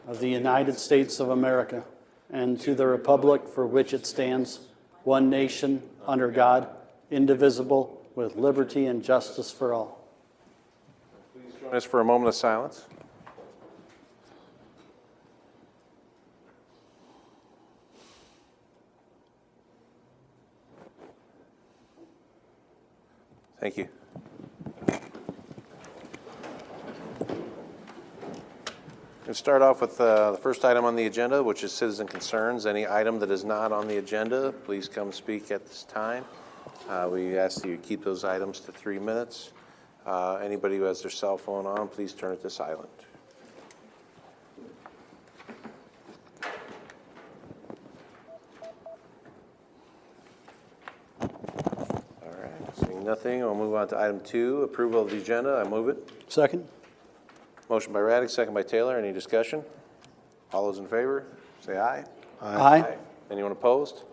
of the United States of America and to the republic for which it stands, one nation, under God, indivisible, with liberty and justice for all. Please join us for a moment of silence. Thank you. We'll start off with the first item on the agenda, which is citizen concerns. Any item that is not on the agenda, please come speak at this time. We ask that you keep those items to 3 minutes. Anybody who has their cell phone on, please turn it to silent. All right, seeing nothing, we'll move on to item 2, approval of the agenda. I move it. Second? Motion by Raddick, second by Taylor. Any discussion? All those in favor, say aye. Aye. Anyone opposed?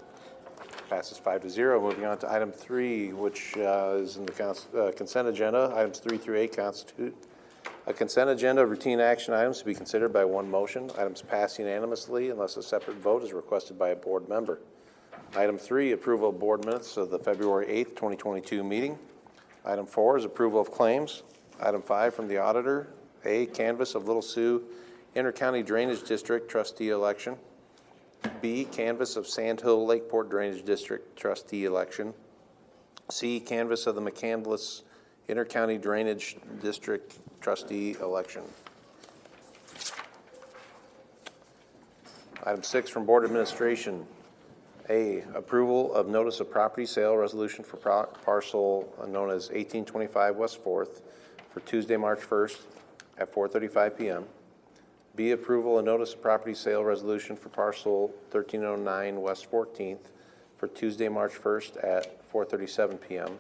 Passes 5-0. Moving on to item 3, which is in the consent agenda. Items 3 through 8 constitute a consent agenda of routine action items to be considered by one motion. Items pass unanimously unless a separate vote is requested by a board member. Item 3, approval of board minutes of the February 8th, 2022 meeting. Item 4 is approval of claims. Item 5 from the auditor. A, canvass of Little Sioux Intercounty Drainage District trustee election. B, canvass of Sand Hill Lakeport Drainage District trustee election. C, canvass of the McCandless Intercounty Drainage District trustee election. Item 6 from Board Administration. A, approval of notice of property sale resolution for parcel known as 1825 West 4th for Tuesday, March 1st at 4:35 p.m. B, approval of notice of property sale resolution for parcel 1309 West 14th for Tuesday, March 1st at 4:37 p.m.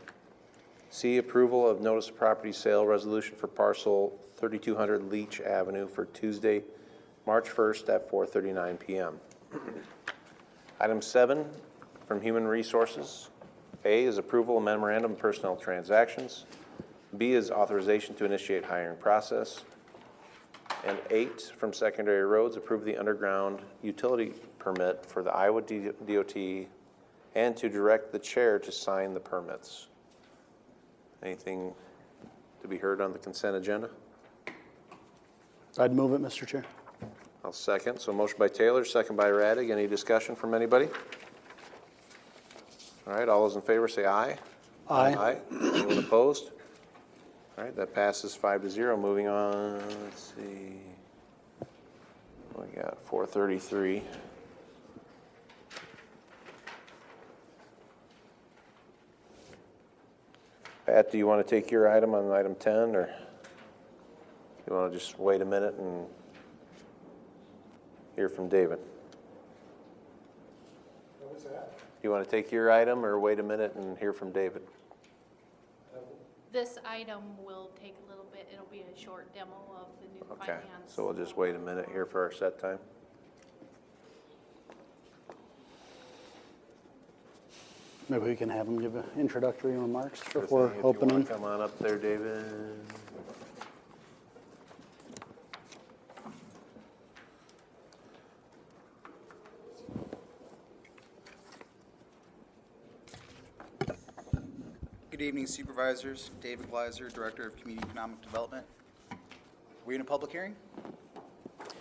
C, approval of notice of property sale resolution for parcel 3200 Leach Avenue for Tuesday, March 1st at 4:39 p.m. Item 7 from Human Resources. A is approval of memorandum of personnel transactions. B is authorization to initiate hiring process. And 8 from Secondary Roads, approve the underground utility permit for the Iowa DOT and to direct the chair to sign the permits. Anything to be heard on the consent agenda? I'd move it, Mr. Chair. I'll second. So motion by Taylor, second by Raddick. Any discussion from anybody? All right, all those in favor say aye. Aye. Aye. Anyone opposed? All right, that passes 5-0. Moving on, let's see. We got 433. Pat, do you want to take your item on item 10, or you want to just wait a minute and hear from David? What was that? You want to take your item or wait a minute and hear from David? This item will take a little bit. It'll be a short demo of the new Okay, finance. so we'll just wait a minute here for our set time. Maybe we can have him give introductory remarks Sure before thing. If you wanna opening. come on up there, David. Good evening, Supervisors. David Gleiser, Director of Community Economic Development. We in a public hearing?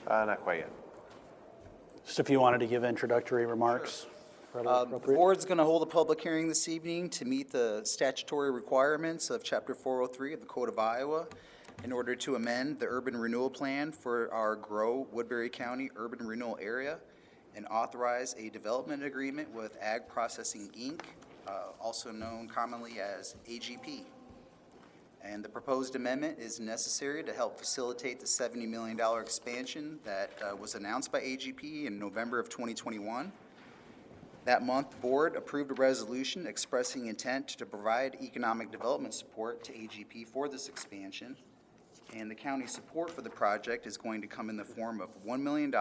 Not quite yet. Just if you wanted to give introductory remarks. The Appropriate. board's going to hold a public hearing this evening to meet the statutory requirements of Chapter 403 of the Code of Iowa in order to amend the urban renewal plan for our GROW Woodbury County urban renewal area and authorize a development agreement with Ag Processing, Inc., also known commonly as AGP. And the proposed amendment is necessary to help facilitate the $70 million expansion that was announced by AGP in November of 2021. That month, the board approved a resolution expressing intent to provide economic development support to AGP for this expansion. And the county's support for the project is going to come in the form of $1 million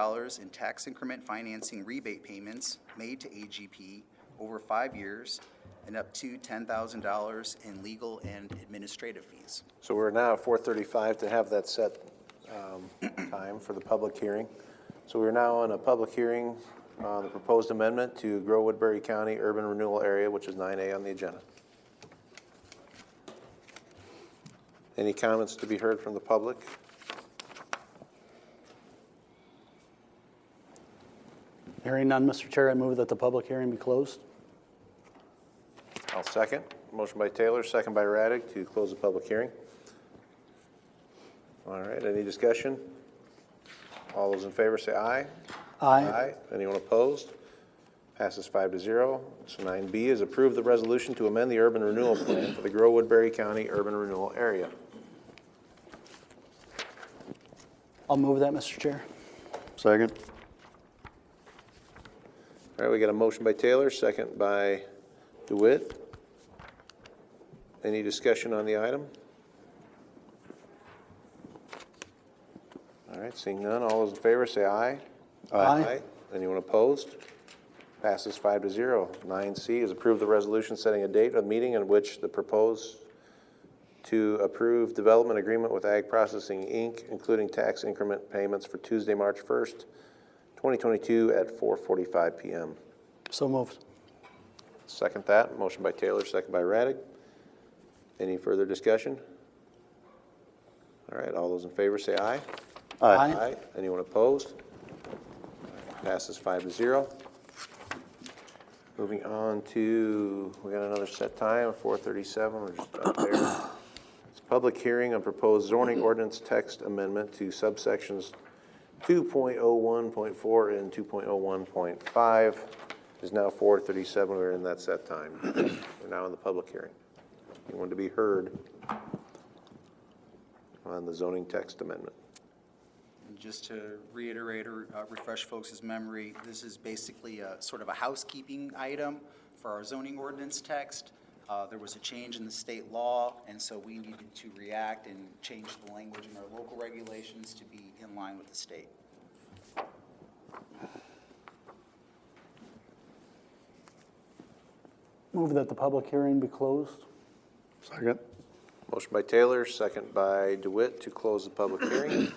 in tax increment financing rebate payments made to AGP over 5 years and up to $10,000 in legal and administrative fees. So we're now at 4:35 to have that set time for the public hearing. So we're now on a public hearing on the proposed amendment to Grow Woodbury County Urban Renewal Area, which is 9A on the agenda. Any comments to be heard from the public? Hearing none, Mr. Chair, I move that the public hearing be closed. I'll second. Motion by Taylor, second by Raddick to close the public hearing. All right, any discussion? All those in favor say aye. Aye. Anyone opposed? Passes 5-0. So 9B is approve the resolution to amend the urban renewal plan for the Grow Woodbury County Urban Renewal Area. I'll move that, Mr. Chair. Second. All right, we got a motion by Taylor, second by DeWitt. Any discussion on the item? All right, seeing none, all those in favor say aye. Aye. Anyone opposed? Passes 5-0. 9C is approve the resolution setting a date of meeting in which the proposed to approve development agreement with Ag Processing, Inc., including tax increment payments for Tuesday, March 1st, 2022 at 4:45 p.m. So moved. Second that. Motion by Taylor, second by Raddick. Any further discussion? All right, all those in favor say aye. Aye. Anyone opposed? Passes 5-0. Moving on to, we got another set time, 4:37, we're just up there. It's a public hearing on proposed zoning ordinance text amendment to subsections 2.01.4 and 2.01.5. It's now 4:37, we're in that set time. We're now in the public hearing. Anyone to be heard on the zoning text amendment? And just to reiterate or refresh folks' memory, this is basically a sort of a housekeeping item for our zoning ordinance text. There was a change in the state law, and so we needed to react and change the language in our local regulations to be in line with the state. Move that the public hearing be closed. Second. Motion by Taylor, second by DeWitt to close the public hearing.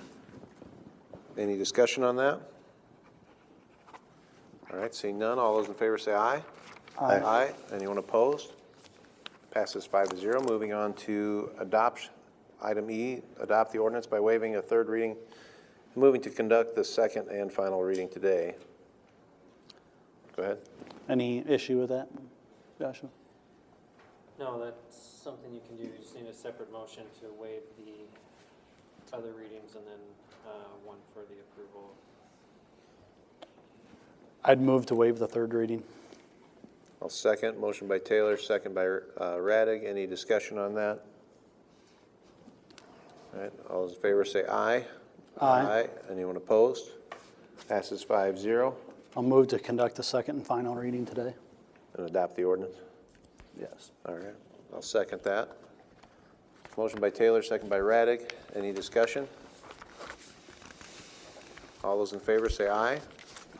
Any discussion on that? All right, seeing none, all those in favor say aye. Aye. Anyone opposed? Passes 5-0. Moving on to adopt, item E, adopt the ordinance by waiving a third reading, moving to conduct the second and final reading today. Go ahead. Any issue with that, Joshua? No, that's something you can do. You just need a separate motion to waive the other readings and then one for the approval. I'd move to waive the third reading. I'll second. Motion by Taylor, second by Raddick. Any discussion on that? All right, all those in favor say aye. Aye. Anyone opposed? Passes 5-0. I'll move to conduct the second and final reading today. And adopt the ordinance. Yes. All right, I'll second that. Motion by Taylor, second by Raddick. Any discussion? All those in favor say aye.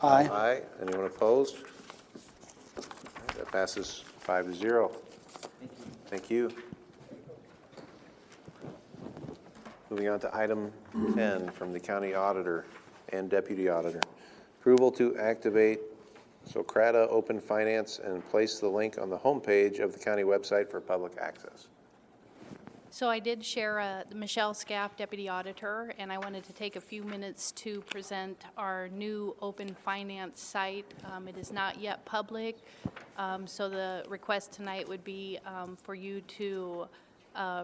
Aye. Aye. Anyone opposed? All right, that passes 5-0. Thank you. Moving on to item 10 from the county auditor and deputy auditor. Approval to activate Socrata Open Finance and place the link on the homepage of the county website for public access. So I did share Michelle Scaff, Deputy Auditor, and I wanted to take a few minutes to present our new open finance site. It is not yet public, so the request tonight would be for you to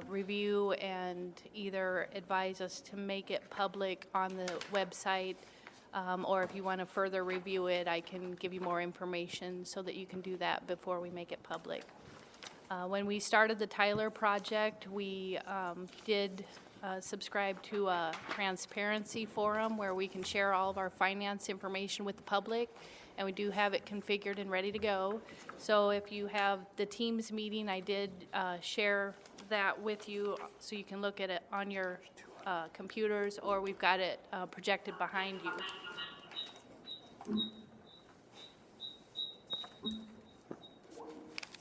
review and either advise us to make it public on the website, or if you want to further review it, I can give you more information so that you can do that before we make it public. When we started the Tyler project, we did subscribe to a transparency forum where we can share all of our finance information with the public, and we do have it configured and ready to go. So if you have the Teams meeting, I did share that with you so you can look at it on your computers, or we've got it projected behind you.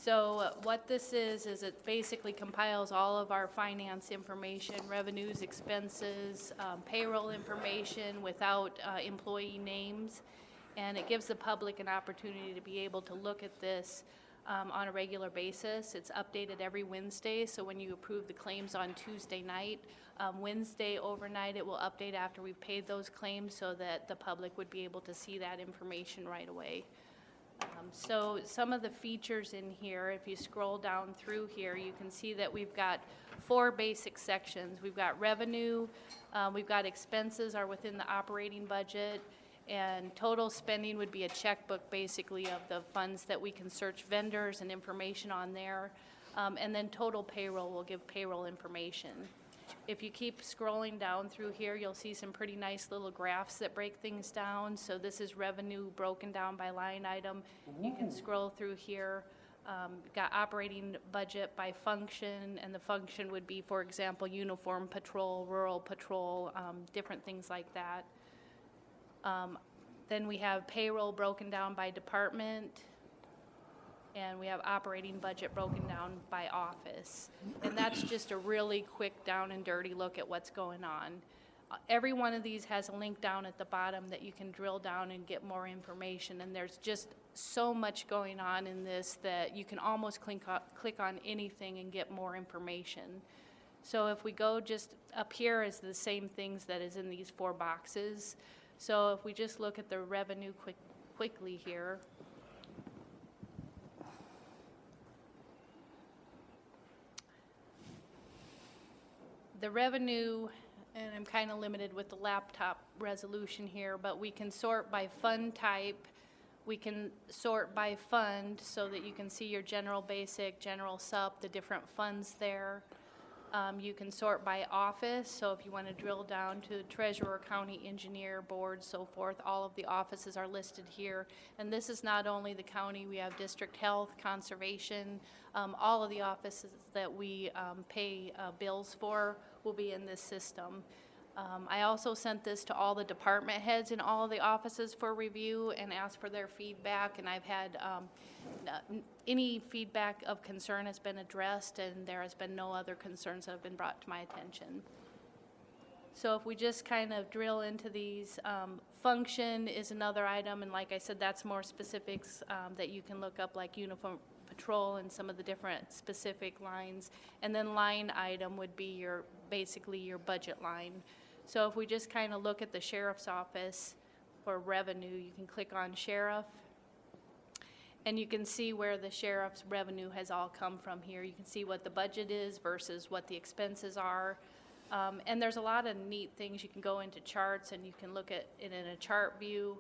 So what this is it basically compiles all of our finance information, revenues, expenses, payroll information without employee names. And it gives the public an opportunity to be able to look at this on a regular basis. It's updated every Wednesday, so when you approve the claims on Tuesday night, Wednesday overnight, it will update after we've paid those claims so that the public would be able to see that information right away. So some of the features in here, if you scroll down through here, you can see that we've got 4 basic sections. We've got revenue, we've got expenses are within the operating budget, and total spending would be a checkbook basically of the funds that we can search vendors and information on there. And then total payroll will give payroll information. If you keep scrolling down through here, you'll see some pretty nice little graphs that break things down. So this is revenue broken down by line item. You can scroll through here. Got operating budget by function, and the function would be, for example, uniform patrol, rural patrol, different things like that. Then we have payroll broken down by department, and we have operating budget broken down by office. And that's just a really quick down and dirty look at what's going on. Every one of these has a link down at the bottom that you can drill down and get more information, and there's just so much going on in this that you can almost click on anything and get more information. So if we go just up here is the same things that is in these 4 boxes. So if we just look at the revenue quickly here, the revenue, and I'm kind of limited with the laptop resolution here, but we can sort by fund type. We can sort by fund so that you can see your general basic, general sup, the different funds there. You can sort by office, so if you want to drill down to treasurer, county engineer, board, so forth, all of the offices are listed here. And this is not only the county, we have district health, conservation, all of the offices that we pay bills for will be in this system. I also sent this to all the department heads in all of the offices for review and asked for their feedback, and I've had any feedback of concern has been addressed, and there has been no other concerns that have been brought to my attention. So if we just kind of drill into these, function is another item, and like I said, that's more specifics that you can look up, like uniform patrol and some of the different specific lines. And then line item would be basically your budget line. So if we just kind of look at the sheriff's office for revenue, you can click on sheriff, and you can see where the sheriff's revenue has all come from here. You can see what the budget is versus what the expenses are. And there's a lot of neat things. You can go into charts and you can look at it in a chart view.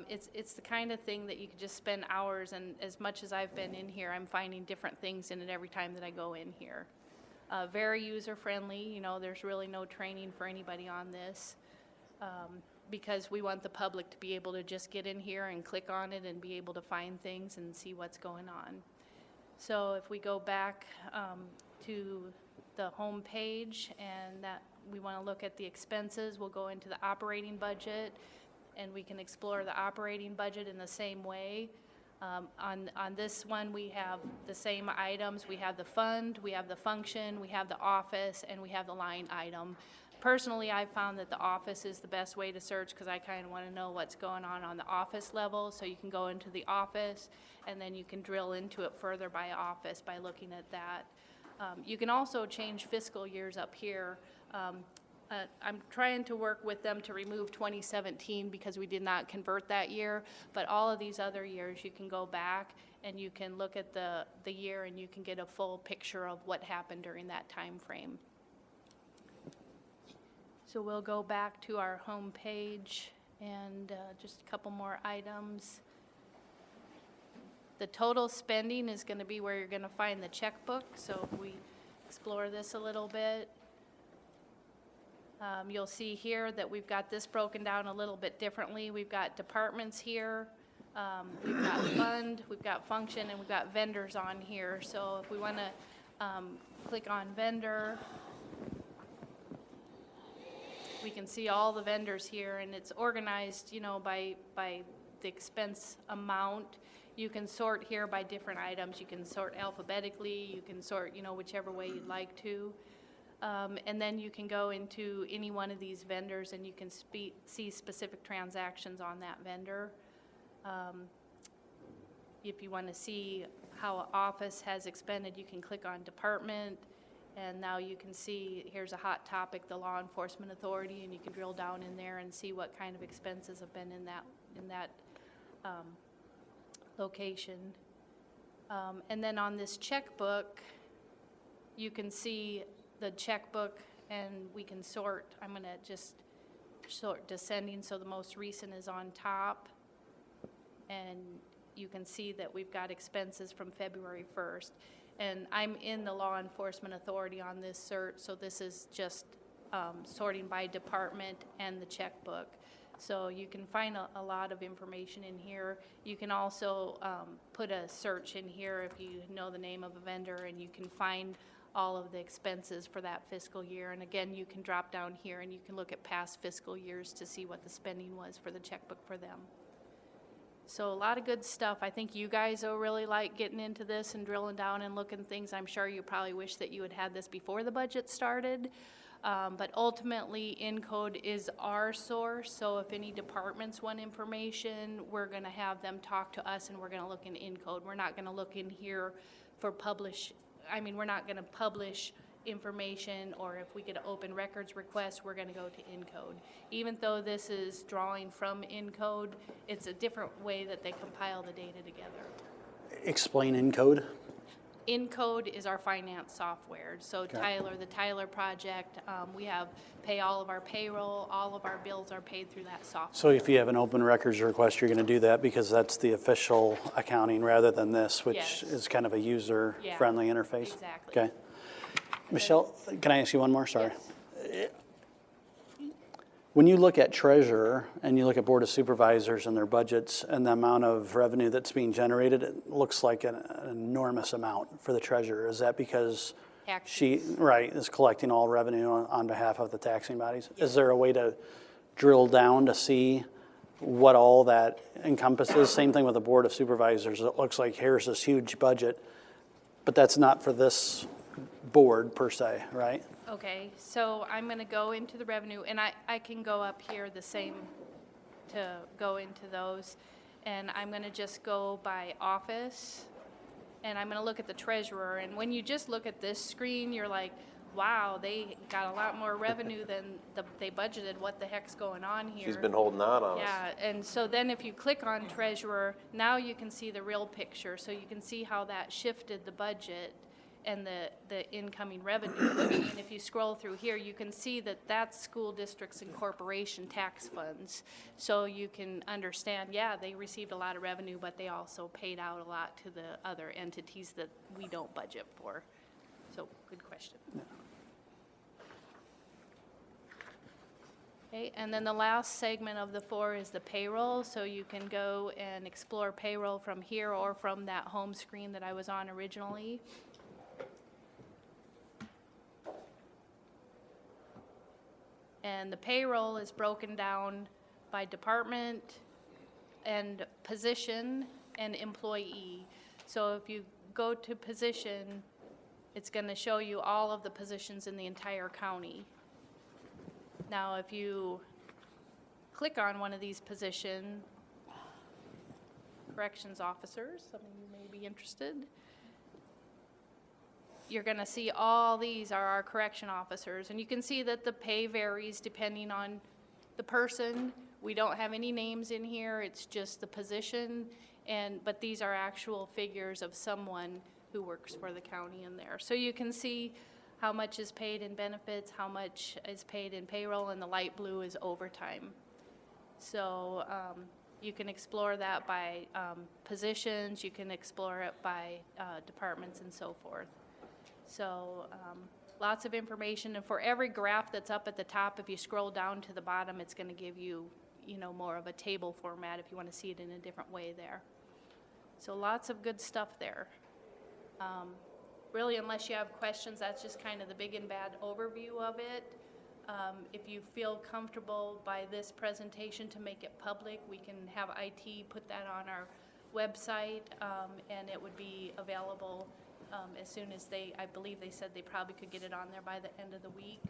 It's the kind of thing that you could just spend hours, and as much as I've been in here, I'm finding different things in it every time that I go in here. Very user-friendly, you know, there's really no training for anybody on this, because we want the public to be able to just get in here and click on it and be able to find things and see what's going on. So if we go back to the home page, and that we want to look at the expenses, we'll go into the operating budget, and we can explore the operating budget in the same way. On this one, we have the same items. We have the fund, we have the function, we have the office, and we have the line item. Personally, I found that the office is the best way to search because I kind of want to know what's going on the office level. So you can go into the office, and then you can drill into it further by office by looking at that. You can also change fiscal years up here. I'm trying to work with them to remove 2017 because we did not convert that year, but all of these other years you can go back and you can look at the year and you can get a full picture of what happened during that time frame. So we'll go back to our home page and just a couple more items. The total spending is going to be where you're going to find the checkbook, so if we explore this a little bit. You'll see here that we've got this broken down a little bit differently. We've got departments here, we've got fund, we've got function, and we've got vendors on here. So if we want to click on vendor, we can see all the vendors here, and it's organized, you know, by the expense amount. You can sort here by different items. You can sort alphabetically, you can sort, whichever way you'd like to. And then you can go into any one of these vendors and you can see specific transactions on that vendor. If you want to see how an office has expended, you can click on department, and now you can see, here's a hot topic, the law enforcement authority, and you can drill down in there and see what kind of expenses have been in that location. And then on this checkbook, you can see the checkbook, and we can sort. I'm going to just sort descending, so the most recent is on top, and you can see that we've got expenses from February 1st. And I'm in the law enforcement authority on this cert, so this is just sorting by department and the checkbook. So you can find a lot of information in here. You can also put a search in here if you know the name of a vendor, and you can find all of the expenses for that fiscal year. And again, you can drop down here and you can look at past fiscal years to see what the spending was for the checkbook for them. So a lot of good stuff. I think you guys will really like getting into this and drilling down and looking at things. I'm sure you probably wish that you had had this before the budget started. But ultimately, Encode is our source, so if any departments want information, we're going to have them talk to us, and we're going to look in Encode. We're not going to look in here for we're not going to publish information, or if we get an open records request, we're going to go to Encode. Even though this is drawing from Encode, it's a different way that they compile the data together. Explain Encode. Encode is our finance software. So Okay. the Tyler project, we pay all of our payroll, all of our bills are paid through that software. So if you have an open records request, you're going to do that because that's the official accounting rather than this, which Yes. is kind of a user-friendly interface? Exactly. Okay. Michelle, can I ask you one more? Sorry. Yes. When you look at treasurer and you look at Board of Supervisors and their budgets and the amount of revenue that's being generated, it looks like an enormous amount for the treasurer. Is that because she, is collecting all revenue on behalf of the taxing bodies? Is there a way to drill down to see what all that encompasses? Same thing with the Board of Supervisors. It looks like here's this huge budget, but that's not for this board per se, right? Okay, so I'm going to go into the revenue, and I can go up here the same to go into those. And I'm going to just go by office, and I'm going to look at the treasurer. And when you just look at this screen, you're like, wow, they got a lot more revenue than they budgeted. What the heck's going on here? She's been holding out on us. Yeah, and so then if you click on treasurer, now you can see the real picture. So you can see how that shifted the budget and the incoming revenue. And if you scroll through here, you can see that that's school districts and corporation tax funds. So you can understand, yeah, they received a lot of revenue, but they also paid out a lot to the other entities that we don't budget for. So, good question. Okay, and then the last segment of the 4 is the payroll. So you can go and explore payroll from here or from that home screen that I was on originally. And the payroll is broken down by department and position and employee. So if you go to position, it's going to show you all of the positions in the entire county. Now, if you click on one of these positions, corrections officers, some of you may be interested, you're going to see all these are our correction officers. And you can see that the pay varies depending on the person. We don't have any names in here. It's just the position. But these are actual figures of someone who works for the county in there. So you can see how much is paid in benefits, how much is paid in payroll, and the light blue is overtime. So you can explore that by positions. You can explore it by departments and so forth. So lots of information, and for every graph that's up at the top, if you scroll down to the bottom, it's going to give you, more of a table format if you want to see it in a different way there. So lots of good stuff there. Really, unless you have questions, that's just kind of the big and bad overview of it. If you feel comfortable by this presentation to make it public, we can have IT put that on our website, and it would be available as soon as I believe they said they probably could get it on there by the end of the week.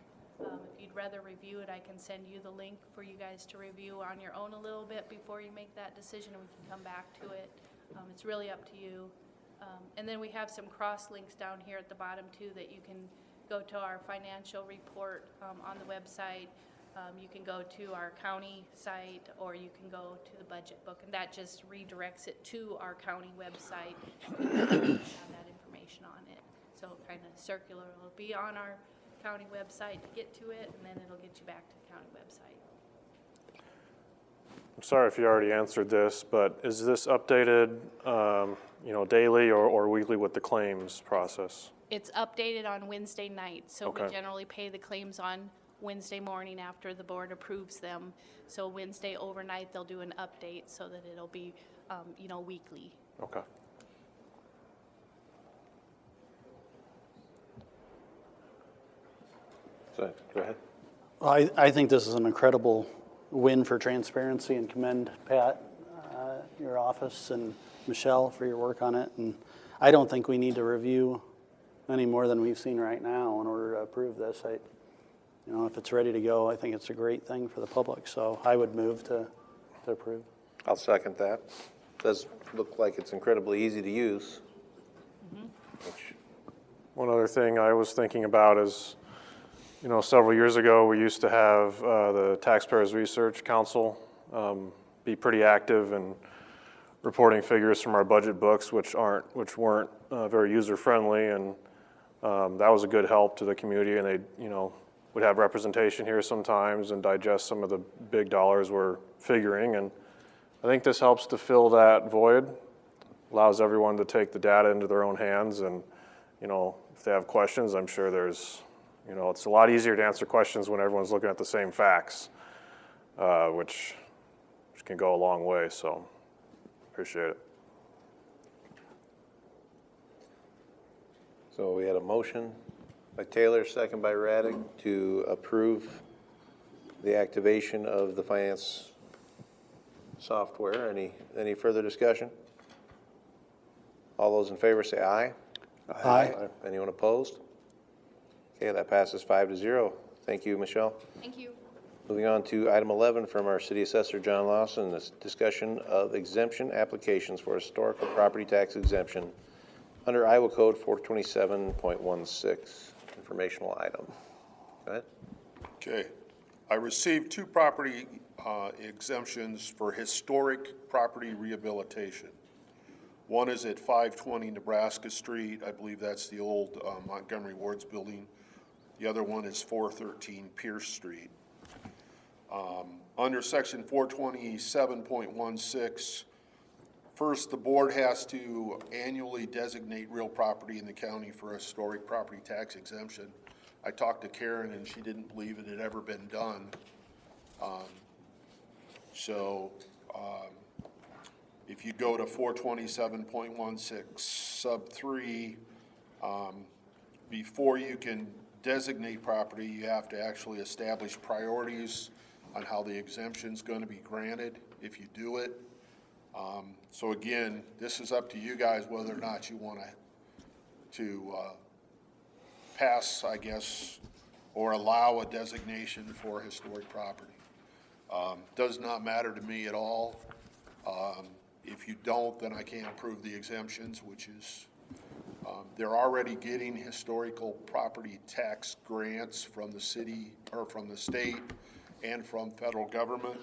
If you'd rather review it, I can send you the link for you guys to review on your own a little bit before you make that decision, and we can come back to it. It's really up to you. And then we have some cross links down here at the bottom too, that you can go to our financial report on the website. You can go to our county site, or you can go to the budget book, and that just redirects it to our county website. And have that information on it. So kind of circular, it'll be on our county website to get to it, and then it'll get you back to the county website. I'm sorry if you already answered this, but is this updated, daily or weekly with the claims process? It's updated on Wednesday night, so we Okay. generally pay the claims on Wednesday morning after the board approves them. So Wednesday overnight, they'll do an update so that it'll be, weekly. Okay. So, go ahead. I think this is an incredible win for transparency, and commend Pat, your office, and Michelle for your work on it. And I don't think we need to review any more than we've seen right now in order to approve this. If it's ready to go, I think it's a great thing for the public. So I would move to approve. I'll second that. Does look like it's incredibly easy to use. Which, One other thing I was thinking about is, several years ago, we used to have the Taxpayers Research Council be pretty active in reporting figures from our budget books, which weren't very user-friendly, and that was a good help to the community, and they, would have representation here sometimes and digest some of the big dollars we're figuring, and I think this helps to fill that void, allows everyone to take the data into their own hands, and, if they have questions, I'm sure there's, it's a lot easier to answer questions when everyone's looking at the same facts, which can go a long way, so appreciate it. so we had a motion by Taylor, second by Raddick, to approve the activation of the finance software. Any further discussion? All those in favor say aye. Aye. Anyone opposed? Okay, that passes 5-0. Thank you, Michelle. Thank you. Moving on to item 11 from our city assessor, John Lawson, this discussion of exemption applications for historical property tax exemption under Iowa Code 427.16, informational item. Go ahead. Okay. I received two property exemptions for historic property rehabilitation. One is at 520 Nebraska Street. I believe that's the old Montgomery Ward's building. The other one is 413 Pierce Street. Under section 427.16, first, the board has to annually designate real property in the county for a historic property tax exemption. I talked to Karen, and she didn't believe it had ever been done. If you go to 427.16 sub 3, before you can designate property, you have to actually establish priorities on how the exemption's going to be granted if you do it. So again, this is up to you guys whether or not you want to pass, I guess, or allow a designation for historic property. Does not matter to me at all. If you don't, then I can't approve the exemptions, which is, they're already getting historical property tax grants from the city, or from the state, and from federal government.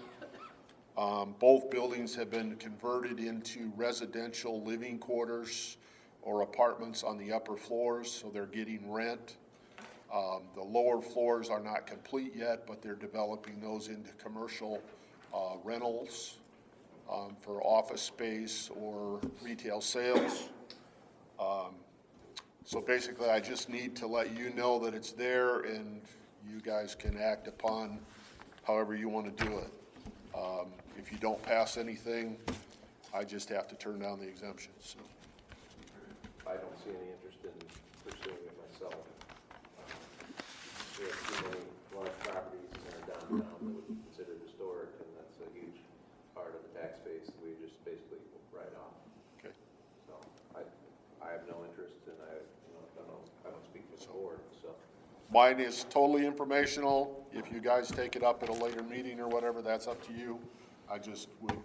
Both buildings have been converted into residential living quarters or apartments on the upper floors, so they're getting rent. The lower floors are not complete yet, but they're developing those into commercial rentals for office space or retail sales. So basically, I just need to let you know that it's there, and you guys can act upon however you want to do it. If you don't pass anything, I just have to turn down the exemptions. So. I don't see any interest in pursuing it myself. We have too many large properties in our downtown that would be considered historic, and that's a huge part of the tax base that we just basically write off. Mine is totally informational. If you guys take it up at a later meeting or whatever, that's up to you. I just would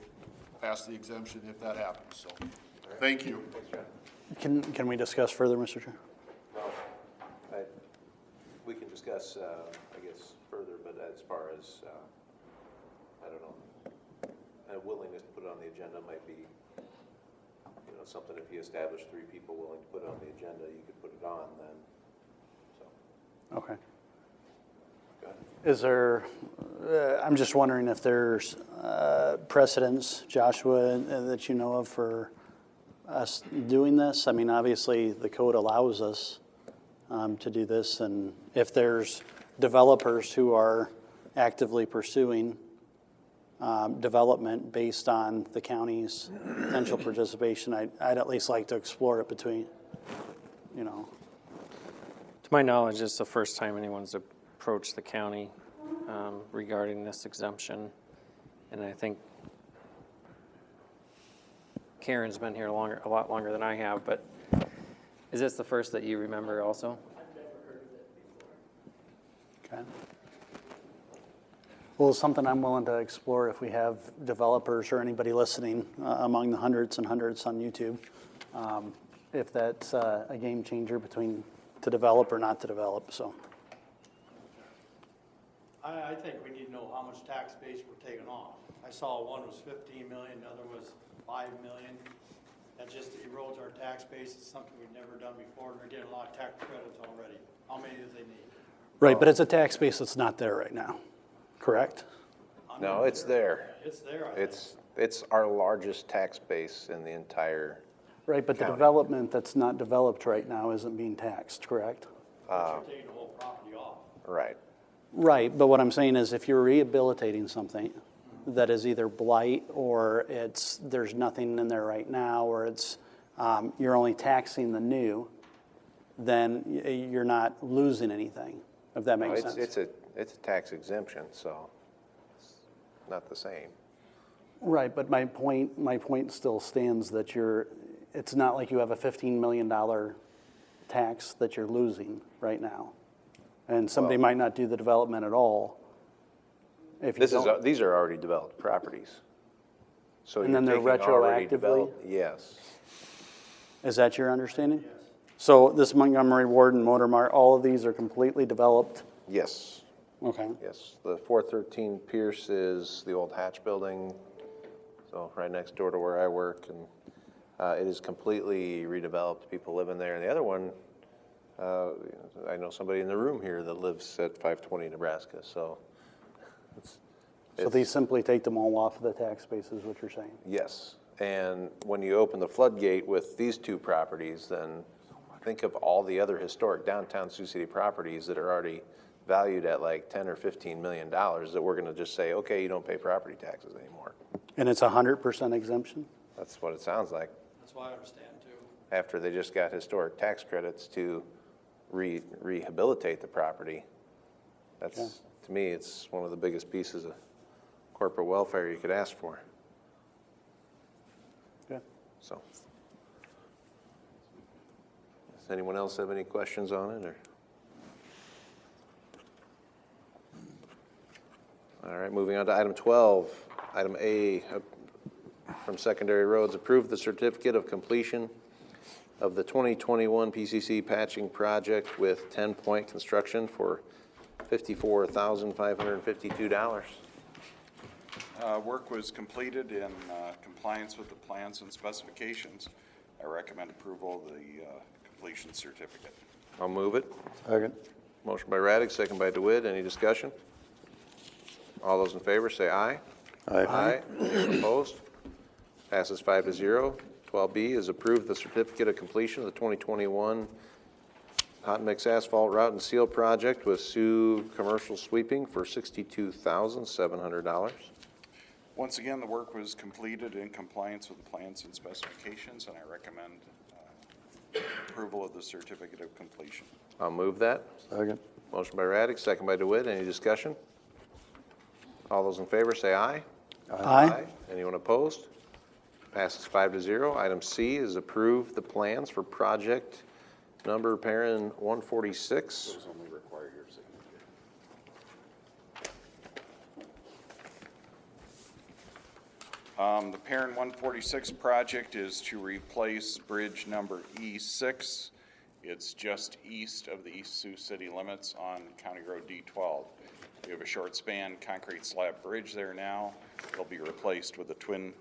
pass the exemption if that happens, so, thank you. Can we discuss further, Mr. Chair? We can discuss, I guess, further, but as far as, I don't know, a willingness to put it on the agenda might be, you know, something if you establish 3 people willing to put it on the agenda, you could put it on then, so. Okay. Go ahead. Is there, I'm just wondering if there's precedents, Joshua, that you know of for us doing this? I mean, obviously, the code allows us to do this, and if there's developers who are actively pursuing development based on the county's potential participation, I'd at least like to explore it between, you know. To my knowledge, it's the first time anyone's approached the county regarding this exemption. And I think Karen's been here a lot longer than I have, but is this the first that you remember also? Okay. Well, it's something I'm willing to explore if we have developers or anybody listening among the hundreds and hundreds on YouTube. If that's a game changer between to develop or not to develop, so. I think we need to know how much tax base we're taking off. I saw one was 15 million, the other was 5 million. That just erodes our tax base. It's something we've never done before. They're getting a lot of tax credits already. How many do they need? Right, but it's a tax base that's not there right now, correct? No, it's there. It's there, I think. It's our largest tax base in the entire, Right, but the County. development that's not developed right now isn't being taxed, correct? You're taking the whole property off. right. Right, but what I'm saying is if you're rehabilitating something that is either blight or there's nothing in there right now, or you're only taxing the new, then you're not losing anything, if that No, makes sense. it's a tax exemption, so it's not the same. Right, but my point still stands that it's not like you have a $15 million tax that you're losing right now. And somebody might not do the development at all. If you don't. These are already developed properties. So And you're then they're taking already retroactively? developed. Yes. Is that your understanding? Yes. So this Montgomery Ward and Motor Mart, all of these are completely developed? Yes. Okay. Yes. The 413 Pierce is the old Hatch building, so right next door to where I work, and it is completely redeveloped. People live in there. And the other one, I know somebody in the room here that lives at 520 Nebraska, so So these simply take them all off of the tax base is what you're saying? yes. And when you open the floodgate with these 2 properties, then think of all the other historic downtown Sioux City properties that are already valued at like 10 or 15 million dollars that we're going to just say, okay, you don't pay property taxes anymore. And it's 100% exemption? That's what it sounds like. That's what I understand too. After they just got historic tax credits to rehabilitate the property. That's, to me, it's one of the biggest pieces of corporate welfare you could ask for. Okay. So, does anyone else have any questions on it, or? All right, moving on to item 12. Item A, from Secondary Roads, approve the certificate of completion of the 2021 PCC patching project with 10 Point Construction for $54,552. Work was completed in compliance with the plans and specifications. I recommend approval of the completion certificate. I'll move it. Second. Motion by Raddick, second by DeWitt. Any discussion? All those in favor say aye. Aye. Any opposed? Passes 5-0. 12B is approve the certificate of completion of the 2021 hot mix asphalt route and seal project with Sioux Commercial Sweeping for $62,700. Once again, the work was completed in compliance with the plans and specifications, and I recommend approval of the certificate of completion. I'll move that. Second. Motion by Raddick, second by DeWitt. Any discussion? All those in favor say aye. Aye. Anyone opposed? Passes 5-0. Item C is approve the plans for project number parent 146. Those only require your signature. The parent 146 project is to replace bridge number E6. It's just east of the East Sioux city limits on County Road D12. We have a short span concrete slab bridge there now. It'll be replaced with a twin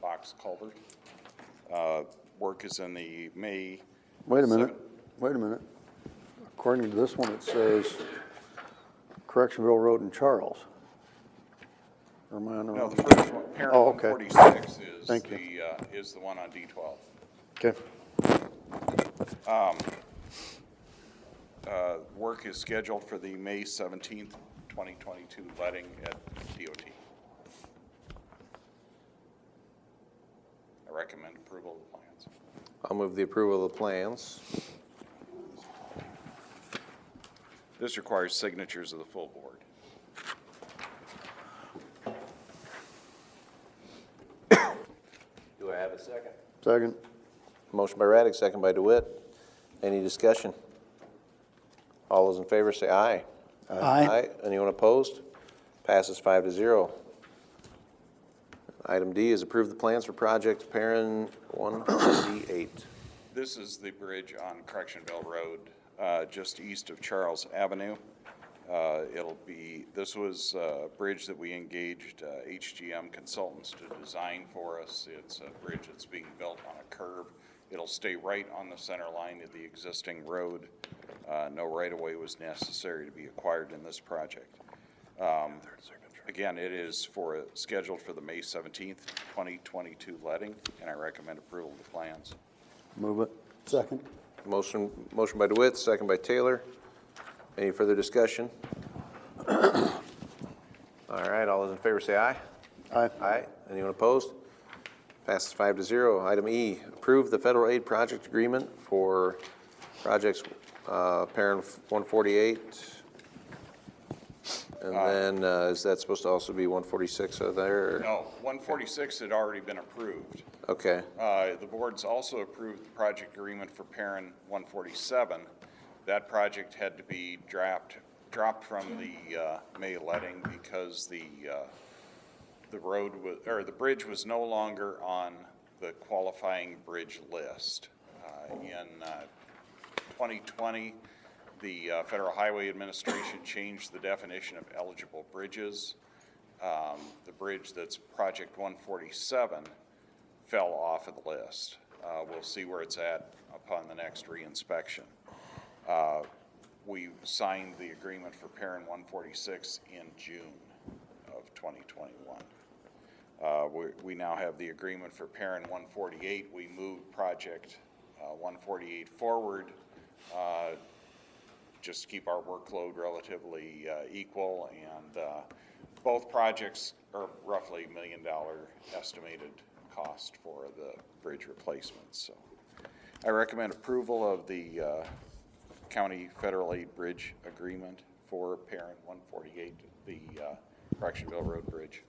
box culvert. Work is in the May. Wait a minute. According to this one, it says Correctionville Road in Charles. Or am I on the No, wrong? the first one, parent Oh, okay. 146 is Thank you. is the one on D12. Okay. Work is scheduled for the May 17th, 2022 letting at DOT. I recommend approval of the plans. I'll move the approval of the plans. This requires signatures of the full board. Do I have a second? Second. Motion by Raddick, second by DeWitt. Any discussion? All those in favor say aye. Aye. Anyone opposed? Passes 5-0. Item D is approve the plans for project parent 148. This is the bridge on Correctionville Road, just east of Charles Avenue. This was a bridge that we engaged HGM consultants to design for us. It's a bridge that's being built on a curb. It'll stay right on the center line of the existing road. No right-of-way was necessary to be acquired in this project. Again, it is scheduled for the May 17th, 2022 letting, and I recommend approval of the plans. Move it. Second. Motion by DeWitt, second by Taylor. Any further discussion? All right, all those in favor say aye. Aye. Aye. Anyone opposed? Passes 5-0. Item E, approve the federal aid project agreement for projects parent 148. And then is that supposed to also be 146 there? Or? No, 146 had already been approved. Okay. The board's also approved the project agreement for parent 147. That project had to be dropped from the May letting because the bridge was no longer on the qualifying bridge list. In 2020, the Federal Highway Administration changed the definition of eligible bridges. The bridge that's project 147 fell off of the list. We'll see where it's at upon the next reinspection. We signed the agreement for parent 146 in June of 2021. We now have the agreement for parent 148. We moved project 148 forward just to keep our workload relatively equal, and both projects are roughly $1 million estimated cost for the bridge replacements. So I recommend approval of the county federal aid bridge agreement for parent 148, the Correctionville Road Bridge.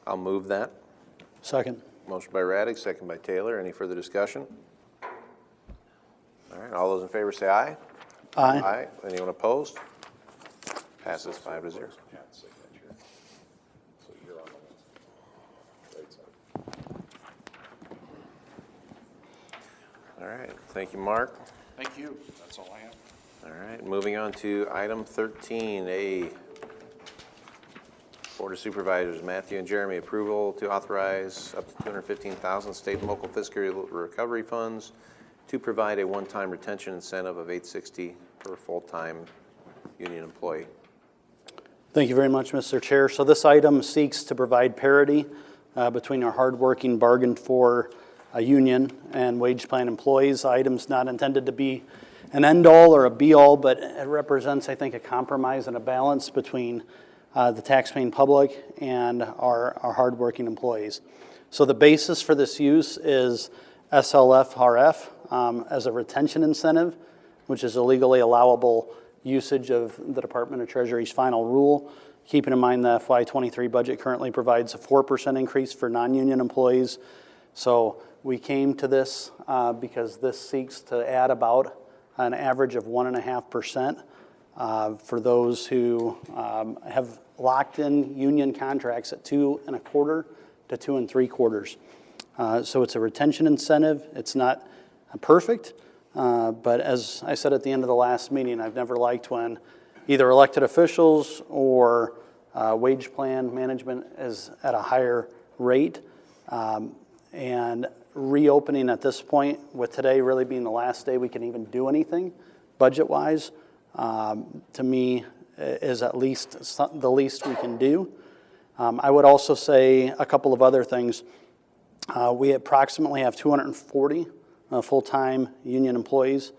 I'll move that. Second. Motion by Raddick, second by Taylor. Any further discussion? All right, all those in favor say aye. Aye. Aye. Anyone opposed? Passes 5-0. Pat's signature. So you're on the right side. All right, thank you, Mark. Thank you. That's all I have. All right, moving on to item 13A. Board of Supervisors, Matthew and Jeremy, approval to authorize up to $215,000 state and local fiscal recovery funds to provide a one-time retention incentive of $860 per full-time union employee. Thank you very much, Mr. Chair. So this item seeks to provide parity between our hardworking bargain for union and wage plan employees. The item's not intended to be an end-all or a be-all, but it represents, I think, a compromise and a balance between the taxpaying public and our hardworking employees. So the basis for this use is SLF-RF as a retention incentive, which is a legally allowable usage of the Department of Treasury's final rule. Keeping in mind the FY23 budget currently provides a 4% increase for non-union employees. So we came to this because this seeks to add about an average of 1.5%. For those who have locked in union contracts at 2.25% to 2.75%. So it's a retention incentive. It's not perfect, but as I said at the end of the last meeting, I've never liked when either elected officials or wage plan management is at a higher rate. And reopening at this point, with today really being the last day we can even do anything budget-wise, to me is at least the least we can do. I would also say a couple of other things. We approximately have 240 full-time union employees,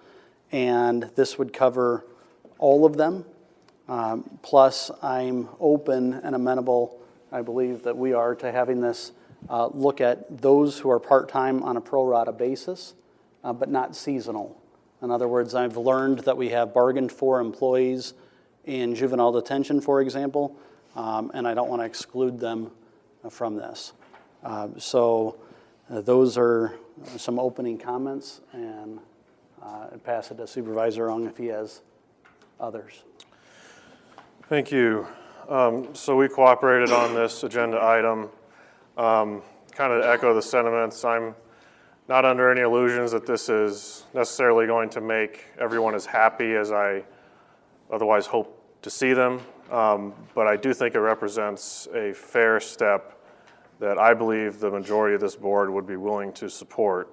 and this would cover all of them. Plus, I'm open and amenable, I believe that we are, to having this look at those who are part-time on a pro rata basis, but not seasonal. In other words, I've learned that we have bargained for employees in juvenile detention, for example, and I don't want to exclude them from this. So those are some opening comments, and I'd pass it to Supervisor Ung if he has others. Thank you. So we cooperated on this agenda item. Kind of to echo the sentiments, I'm not under any illusions that this is necessarily going to make everyone as happy as I otherwise hope to see them, but I do think it represents a fair step that I believe the majority of this board would be willing to support.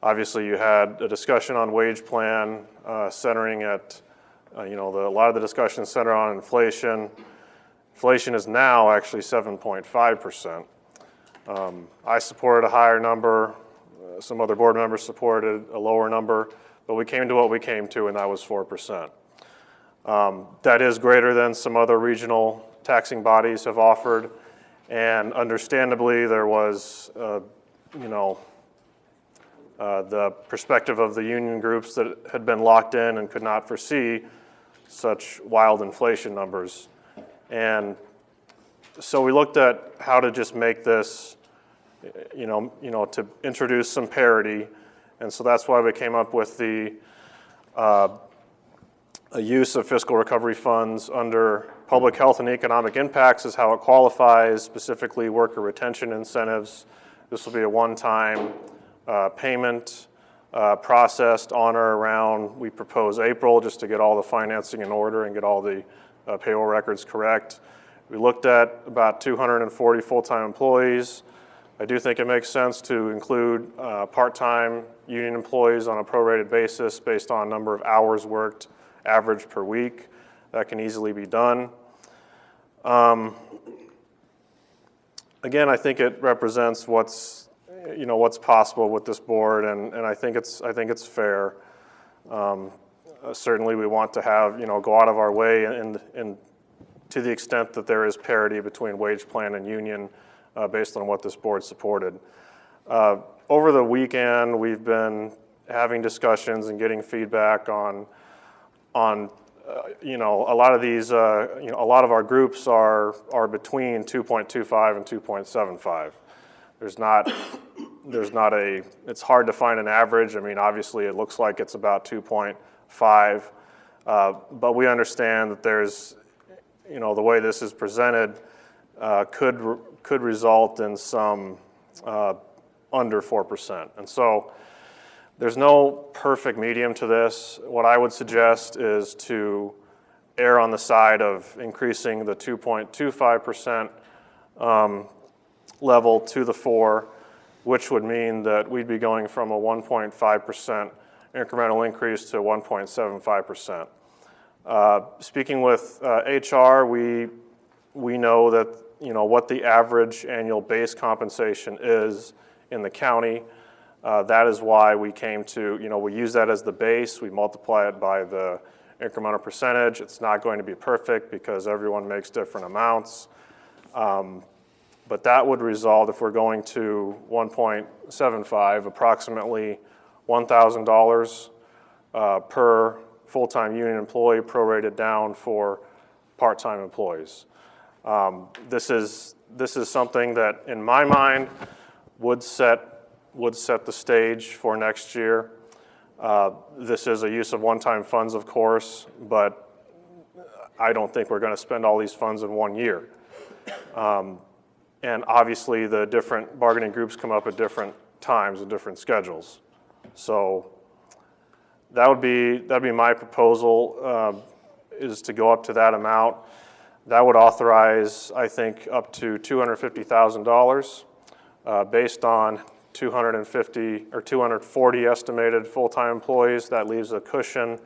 Obviously, you had a discussion on wage plan centering at, a lot of the discussion centered on inflation. Inflation is now actually 7.5%. I supported a higher number. Some other board members supported a lower number, but we came to what we came to, and that was 4%. That is greater than some other regional taxing bodies have offered, and understandably, there was, the perspective of the union groups that had been locked in and could not foresee such wild inflation numbers. And so we looked at how to just make this, to introduce some parity. And so that's why we came up with the a use of fiscal recovery funds under public health and economic impacts is how it qualifies, specifically worker retention incentives. This will be a one-time payment processed on or around, we propose April, just to get all the financing in order and get all the payroll records correct. We looked at about 240 full-time employees. I do think it makes sense to include part-time union employees on a prorated basis based on number of hours worked, average per week. That can easily be done. Again, I think it represents what's possible with this board, and I think it's fair. Certainly, we want to have go out of our way and to the extent that there is parity between wage plan and union, based on what this board supported. Over the weekend, we've been having discussions and getting feedback on a lot of these. A lot of our groups are between 2.25 and 2.75. There's not a. It's hard to find an average. I mean, obviously, it looks like it's about 2.5, but we understand that there's, the way this is presented could result in some under 4%. And so there's no perfect medium to this. What I would suggest is to err on the side of increasing the 2.25% level to the 4%, which would mean that we'd be going from a 1.5% incremental increase to 1.75%. Speaking with HR, we know that what the average annual base compensation is in the county. That is why we came to, we use that as the base. We multiply it by the incremental percentage. It's not going to be perfect because everyone makes different amounts. But that would result, if we're going to 1.75, approximately $1,000 per full-time union employee, prorated down for part-time employees. This is something that, in my mind, would set the stage for next year. This is a use of one-time funds, of course, but I don't think we're going to spend all these funds in 1 year. And obviously, the different bargaining groups come up at different times and different schedules. So that'd be my proposal, is to go up to that amount. That would authorize, I think, up to $250,000 based on 250 or 240 estimated full-time employees. That leaves a cushion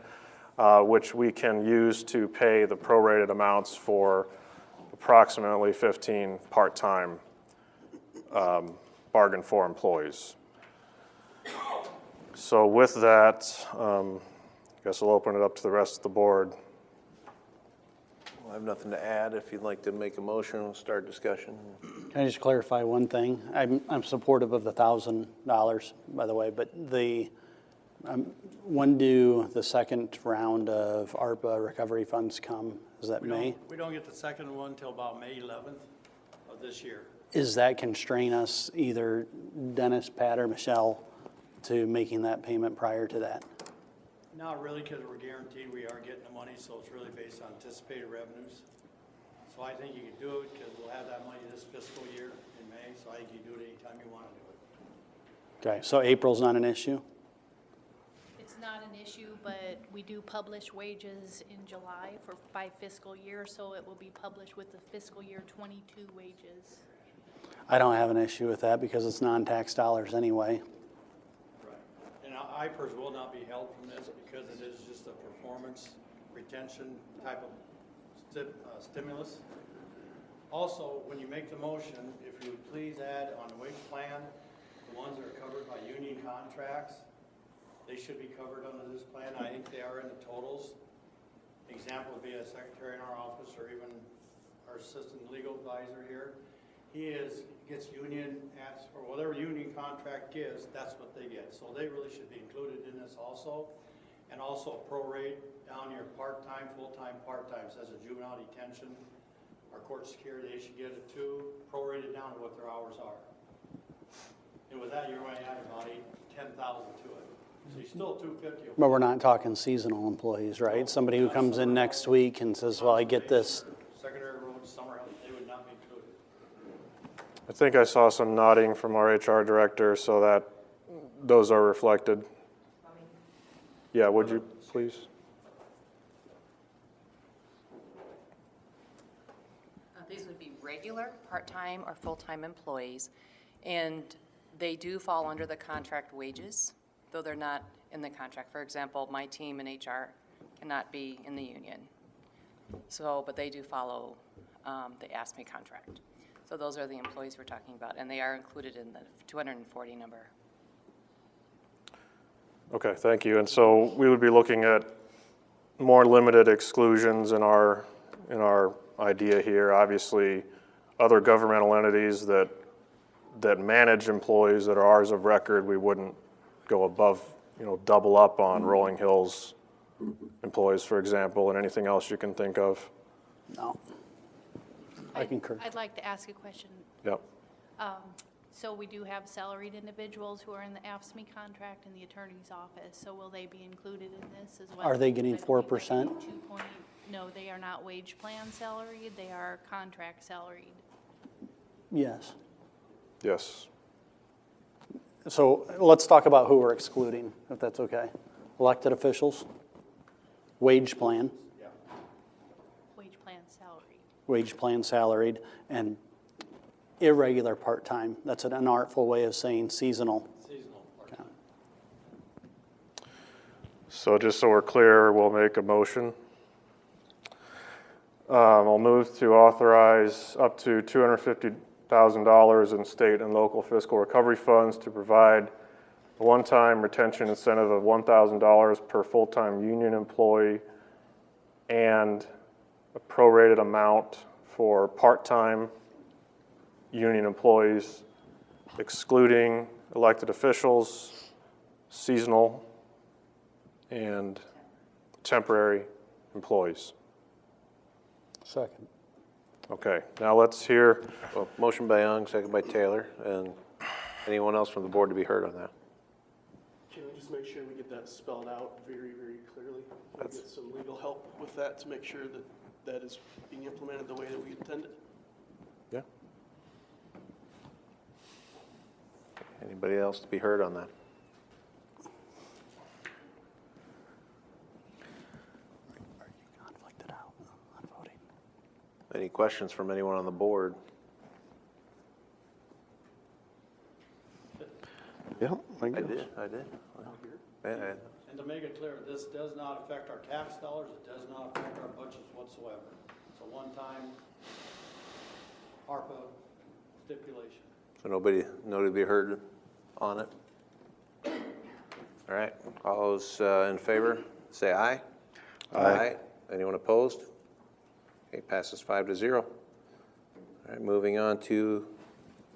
which we can use to pay the prorated amounts for approximately 15 part-time bargain for employees. So with that, I guess I'll open it up to the rest of the board. I have nothing to add. If you'd like to make a motion, we'll start discussion. Can I just clarify one thing? I'm supportive of the $1,000, by the way, but when do the second round of ARPA recovery funds come? Is that May? We don't get the second one till about May 11th of this year. Is that constrain us, either Dennis, Pat, or Michelle, to making that payment prior to that? Not really, because we're guaranteed we are getting the money, so it's really based on anticipated revenues. So I think you can do it, because we'll have that money this fiscal year in May, so I think you can do it anytime you want to do it. Okay, so April's not an issue? It's not an issue, but we do publish wages in July by fiscal year, so it will be published with the fiscal year 22 wages. I don't have an issue with that because it's non-tax dollars anyway. Right. And IPERS will not be held from this because it is just a performance retention type of stimulus. Also, when you make the motion, if you would please add on the wage plan, the ones that are covered by union contracts, they should be covered under this plan. I think they are in the totals. Example would be a secretary in our office or even our assistant legal advisor here. He gets union, asks for whatever union contract gives, that's what they get. So they really should be included in this also. And also prorate down your part-time, full-time, part-time. Says a juvenile detention, our court security, they should get it too. Prorate it down to what their hours are. And with that, you're going to add about 10,000 to it. So you're still 250. But we're not talking seasonal employees, right? Somebody who comes in next week and says, well, I get this. Secondary roads, summer help, they would not be included. I think I saw some nodding from our HR director, so that those are reflected. Yeah, would you please? These would be regular, part-time, or full-time employees, and they do fall under the contract wages, though they're not in the contract. For example, my team in HR cannot be in the union. So, but they do follow the ASME contract. So those are the employees we're talking about, and they are included in the 240 number. Okay, thank you. And so we would be looking at more limited exclusions in our idea here. Obviously, other governmental entities that manage employees that are ours of record, we wouldn't go above, double up on Rolling Hills employees, for example, and anything else you can think of. No. I concur. I'd like to ask a question. Yep. So we do have salaried individuals who are in the AFSCME contract in the attorney's office, so will they be included in this as well? Are they getting 4%? No, they are not wage plan salaried, they are contract salaried. Yes. Yes. So let's talk about who we're excluding, if that's okay. Elected officials, wage plan, Wage plan salaried. wage plan salaried, and irregular part-time. That's an unartful way of saying seasonal. Seasonal part-time. Okay. So just so we're clear, we'll make a motion. I'll move to authorize up to $250,000 in state and local fiscal recovery funds to provide a one-time retention incentive of $1,000 per full-time union employee and a prorated amount for part-time union employees, excluding elected officials, seasonal, and temporary employees. Second. Okay, now let's hear, Well, motion by Young, second by Taylor, and anyone else from the board to be heard on that? Can we just make sure we get that spelled out very, very clearly? We'll get some legal help with that to make sure that that is being implemented the way that we intended. Yeah. Anybody else to be heard on that? Are you conflicted out on voting? Any questions from anyone on the board? Yeah, I I guess. did. Yeah, And to make it clear, this does not affect our tax dollars, it does not affect our budgets whatsoever. It's a one-time ARPA stipulation. So nobody to be heard on it? All right, all those in favor, say aye. Aye. Anyone opposed? Okay, passes 5-0. All right, moving on to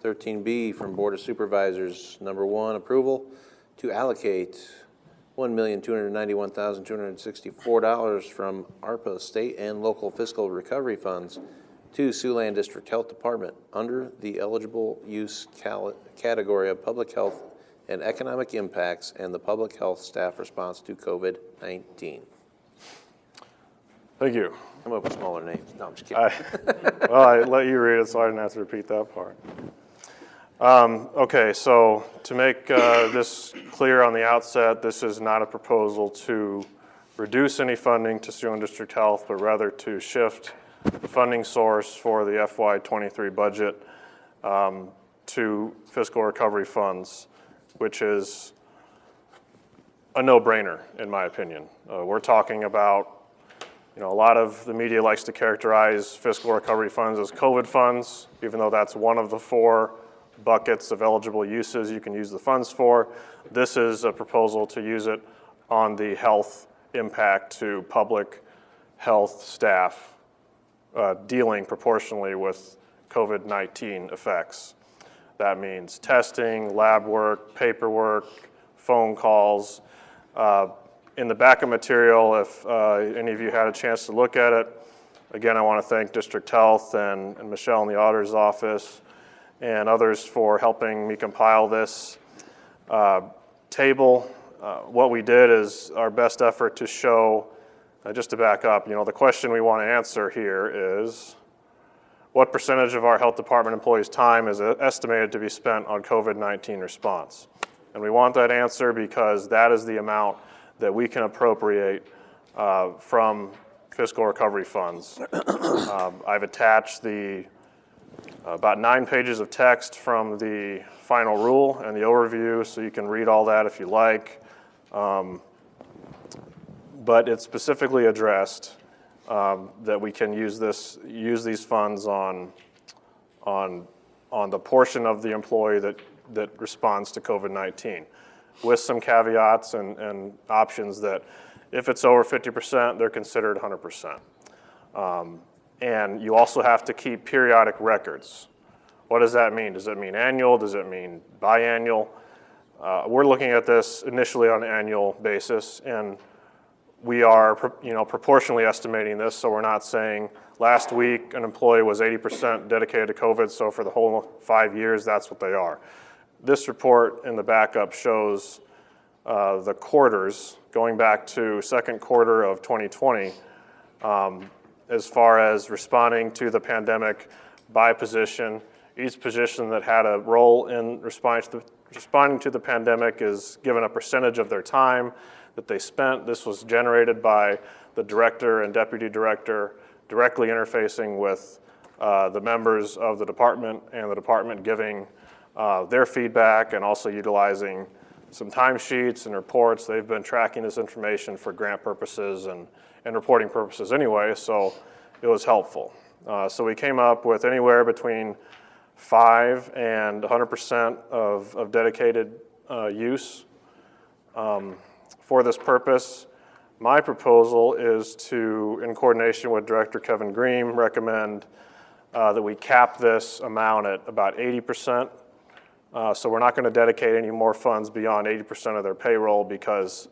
13B from Board of Supervisors. Number 1, approval to allocate $1,291,264 from ARPA state and local fiscal recovery funds to Siouxland District Health Department under the eligible use category of public health and economic impacts and the public health staff response to COVID-19. Thank you. Come up with smaller names. No, I'm just kidding. Well, I let you read it, so I didn't have to repeat that part. Okay, so to make this clear on the outset, this is not a proposal to reduce any funding to Siouxland District Health, but rather to shift the funding source for the FY23 budget to fiscal recovery funds, which is a no-brainer, in my opinion. We're talking about, a lot of the media likes to characterize fiscal recovery funds as COVID funds, even though that's one of the 4 buckets of eligible uses you can use the funds for. This is a proposal to use it on the health impact to public health staff dealing proportionally with COVID-19 effects. That means testing, lab work, paperwork, phone calls. In the backup material, if any of you had a chance to look at it, again, I want to thank District Health and Michelle in the auditor's office and others for helping me compile this table. What we did is our best effort to show, just to back up, the question we want to answer here is, what percentage of our health department employees' time is estimated to be spent on COVID-19 response? And we want that answer because that is the amount that we can appropriate from fiscal recovery funds. I've attached the about 9 pages of text from the final rule and the overview, so you can read all that if you like. But it's specifically addressed that we can use these funds on the portion of the employee that responds to COVID-19, with some caveats and options that if it's over 50%, they're considered 100%. And you also have to keep periodic records. What does that mean? Does it mean annual? Does it mean biannual? We're looking at this initially on an annual basis, and we are proportionally estimating this, so we're not saying last week an employee was 80% dedicated to COVID, so for the whole 5 years, that's what they are. This report in the backup shows the quarters going back to second quarter of 2020 as far as responding to the pandemic by position. Each position that had a role in responding to the pandemic is given a percentage of their time that they spent. This was generated by the director and deputy director directly interfacing with the members of the department, and the department giving their feedback and also utilizing some timesheets and reports. They've been tracking this information for grant purposes and reporting purposes anyway, so it was helpful. So we came up with anywhere between 5 and 100% of dedicated use for this purpose. My proposal is to, in coordination with Director Kevin Green, recommend that we cap this amount at about 80%. So we're not going to dedicate any more funds beyond 80% of their payroll because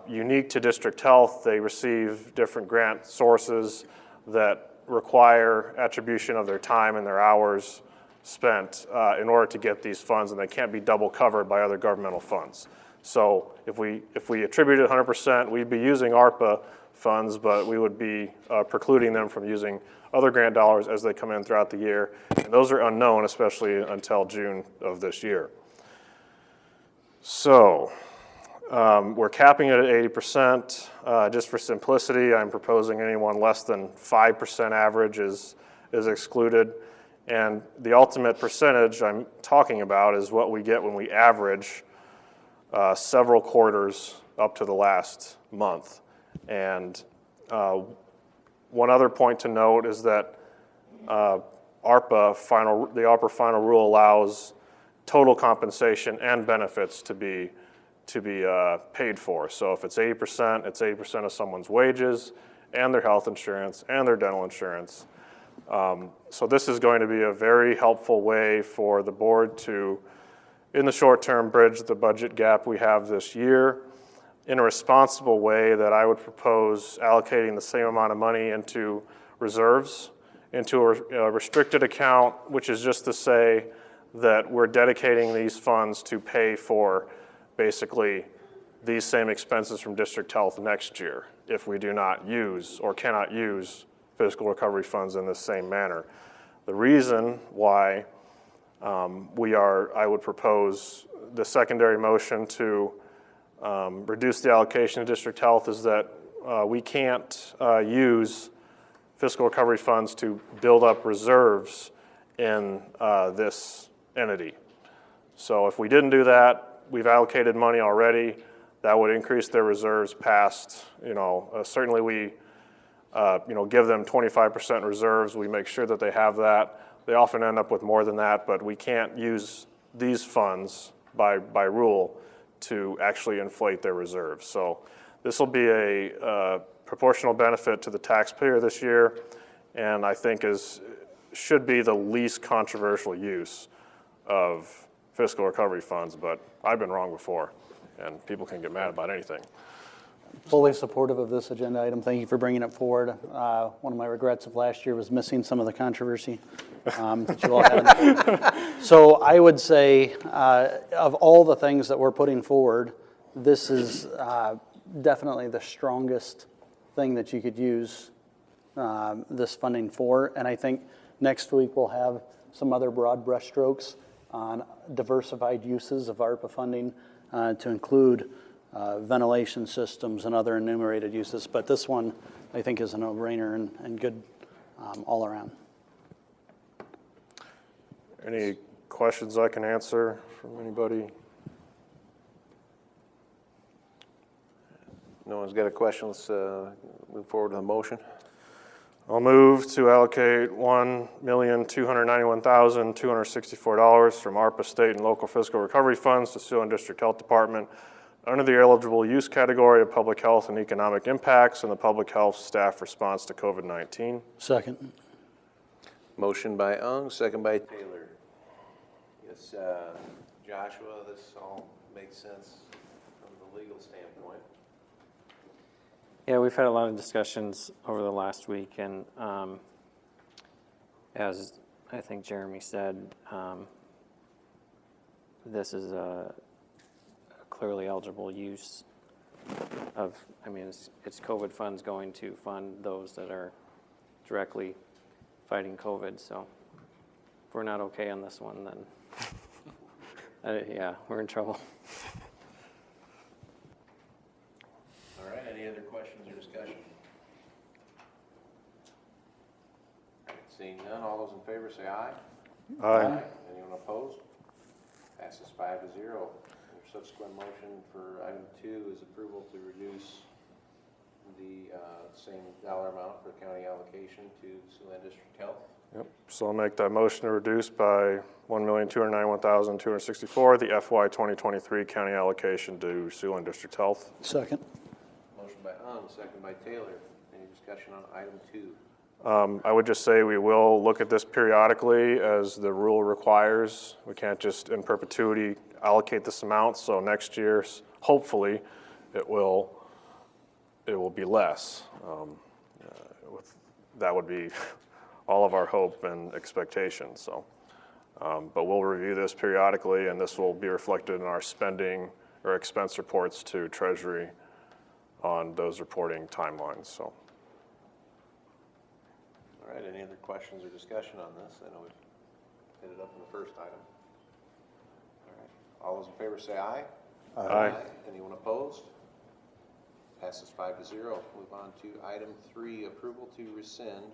unique to District Health, they receive different grant sources that require attribution of their time and their hours spent in order to get these funds, and they can't be double covered by other governmental funds. So if we attributed 100%, we'd be using ARPA funds, but we would be precluding them from using other grant dollars as they come in throughout the year. And those are unknown, especially until June of this year. So we're capping it at 80%. Just for simplicity, I'm proposing anyone less than 5% average is excluded. And the ultimate percentage I'm talking about is what we get when we average several quarters up to the last month. And one other point to note is that the ARPA final rule allows total compensation and benefits to be paid for. So if it's 80%, it's 80% of someone's wages and their health insurance and their dental insurance. So this is going to be a very helpful way for the board to, in the short term, bridge the budget gap we have this year in a responsible way that I would propose allocating the same amount of money into reserves, into a restricted account, which is just to say that we're dedicating these funds to pay for basically these same expenses from district health next year if we do not use or cannot use fiscal recovery funds in the same manner. The reason why I would propose the secondary motion to reduce the allocation of district health is that we can't use fiscal recovery funds to build up reserves in this entity. So if we didn't do that, we've allocated money already. That would increase their reserves past, certainly we give them 25% reserves. We make sure that they have that. They often end up with more than that, but we can't use these funds by rule to actually inflate their reserves. So this will be a proportional benefit to the taxpayer this year, and I think should be the least controversial use of fiscal recovery funds, but I've been wrong before, and people can get mad about anything. Fully supportive of this agenda item. Thank you for bringing it forward. One of my regrets of last year was missing some of the controversy that you all had. So I would say of all the things that we're putting forward, this is definitely the strongest thing that you could use this funding for. And I think next week we'll have some other broad brushstrokes on diversified uses of ARPA funding to include ventilation systems and other enumerated uses. But this one, I think, is a no-brainer and good all around. Any questions I can answer from anybody? No one's got a question. Let's move forward to the motion. I'll move to allocate $1,291,264 from ARPA state and local fiscal recovery funds to Siouxland District Health Department under the eligible use category of public health and economic impacts and the public health staff response to COVID-19. Second. Motion by Ung, second by Taylor. Yes, Joshua, this all makes sense from the legal standpoint. Yeah, we've had a lot of discussions over the last week, and as I think Jeremy said, this is a clearly eligible use of, it's COVID funds going to fund those that are directly fighting COVID, so if we're not okay on this one, then yeah, we're in trouble. All right, any other questions or discussion? Seeing none, all those in favor say aye. Aye. Anyone opposed? Passes 5-0. Your subsequent motion for item 2 is approval to reduce the same dollar amount for county allocation to Siouxland District Health. Yep. So I'll make that motion to reduce by $1,291,264 the FY 2023 county allocation to Siouxland District Health. Second. Motion by Ung, second by Taylor. Any discussion on item 2? I would just say we will look at this periodically as the rule requires. We can't just in perpetuity allocate this amount, so next year, hopefully, it will be less. That would be all of our hope and expectation. So, but we'll review this periodically, and this will be reflected in our spending or expense reports to Treasury on those reporting timelines, so. All right, any other questions or discussion on this? I know we've hit it up in the first item. All right, all those in favor say aye. Aye. Anyone opposed? Passes 5-0. Move on to item 3, approval to rescind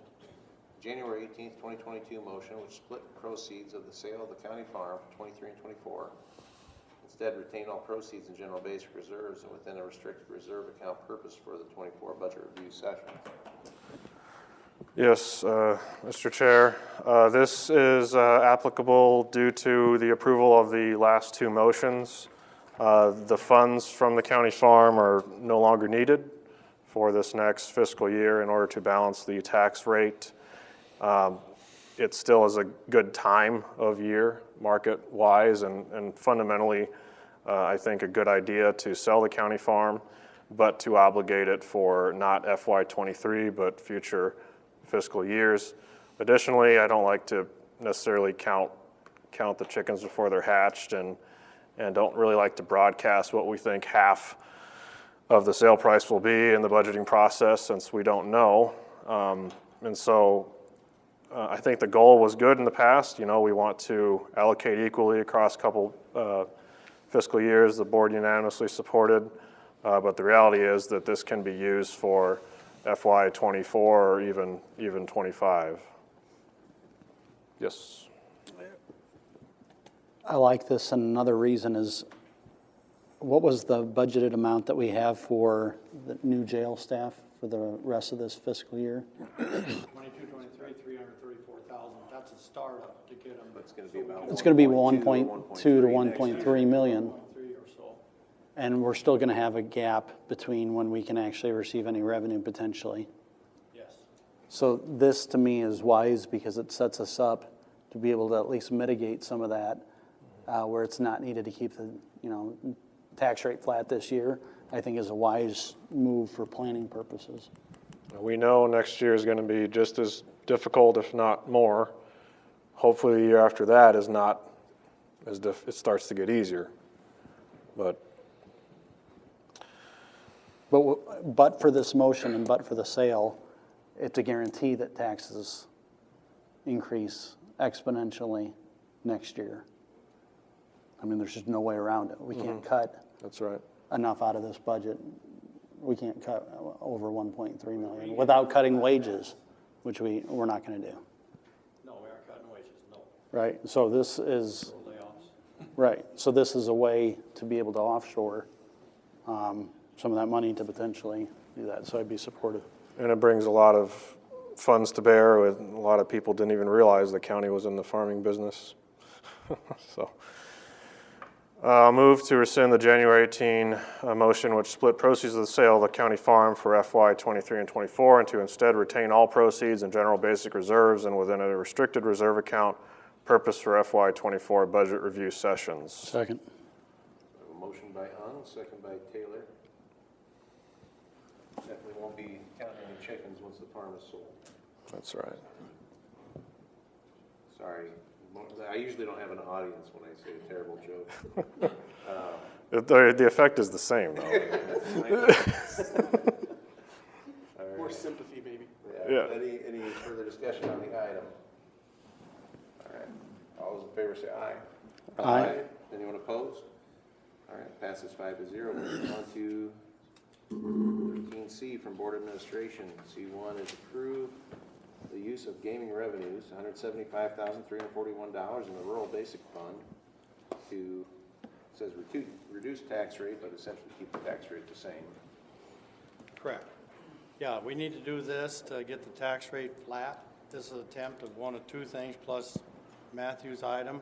January 18th, 2022 motion which split proceeds of the sale of the county farm for 23 and 24. Instead, retain all proceeds in general basic reserves and within a restricted reserve account purpose for the 24 budget review session. Yes, Mr. Chair, this is applicable due to the approval of the last 2 motions. The funds from the county farm are no longer needed for this next fiscal year in order to balance the tax rate. It still is a good time of year market-wise and fundamentally, I think a good idea to sell the county farm, but to obligate it for not FY23, but future fiscal years. Additionally, I don't like to necessarily count the chickens before they're hatched and don't really like to broadcast what we think half of the sale price will be in the budgeting process since we don't know. And so I think the goal was good in the past. You know, we want to allocate equally across a couple fiscal years. The board unanimously supported, but the reality is that this can be used for FY24 or even 25. Yes. I like this, and another reason is, what was the budgeted amount that we have for the new jail staff for the rest of this fiscal year? 22, 23, 334,000. That's a startup to get them. It's going to be about It's going to be 1.2 1.2 to 1.3 million, 1.3 or so. and we're still going to have a gap between when we can actually receive any revenue potentially. Yes. So this, to me, is wise because it sets us up to be able to at least mitigate some of that, where it's not needed to keep the, tax rate flat this year. I think is a wise move for planning purposes. We know next year is going to be just as difficult, if not more. Hopefully the year after that is not as it starts to get easier. But for this motion and but for the sale, it's a guarantee that taxes increase exponentially next year. I mean, there's just no way around it. We can't cut that's right. enough out of this budget. We can't cut over 1.3 million without cutting wages, which we're not going to do. No, we aren't cutting wages, no. Right, so this is, No layoffs. right, so this is a way to be able to offshore some of that money to potentially do that, so I'd be supportive. And it brings a lot of funds to bear. With a lot of people didn't even realize the county was in the farming business. So I'll move to rescind the January 18 motion which split proceeds of the sale of the county farm for FY23 and 24 and to instead retain all proceeds in general basic reserves and within a restricted reserve account purpose for FY24 budget review sessions. Second. A motion by Hung, second by Taylor. Definitely won't be counting any chickens once the farm is sold. That's right. Sorry. I usually don't have an audience when I say a terrible joke. The effect is the same, though. More sympathy, maybe. Yeah. Any further discussion on the item? All right. All those in favor say aye. Aye. Anyone opposed? All right, passes 5-0. Moving on to 13C from Board Administration. C1 is approve the use of gaming revenues, $175,341 in the Rural Basic Fund to, it says reduce tax rate, but essentially keep the tax rate the same. Correct. Yeah, we need to do this to get the tax rate flat. This is an attempt of one of two things plus Matthew's item.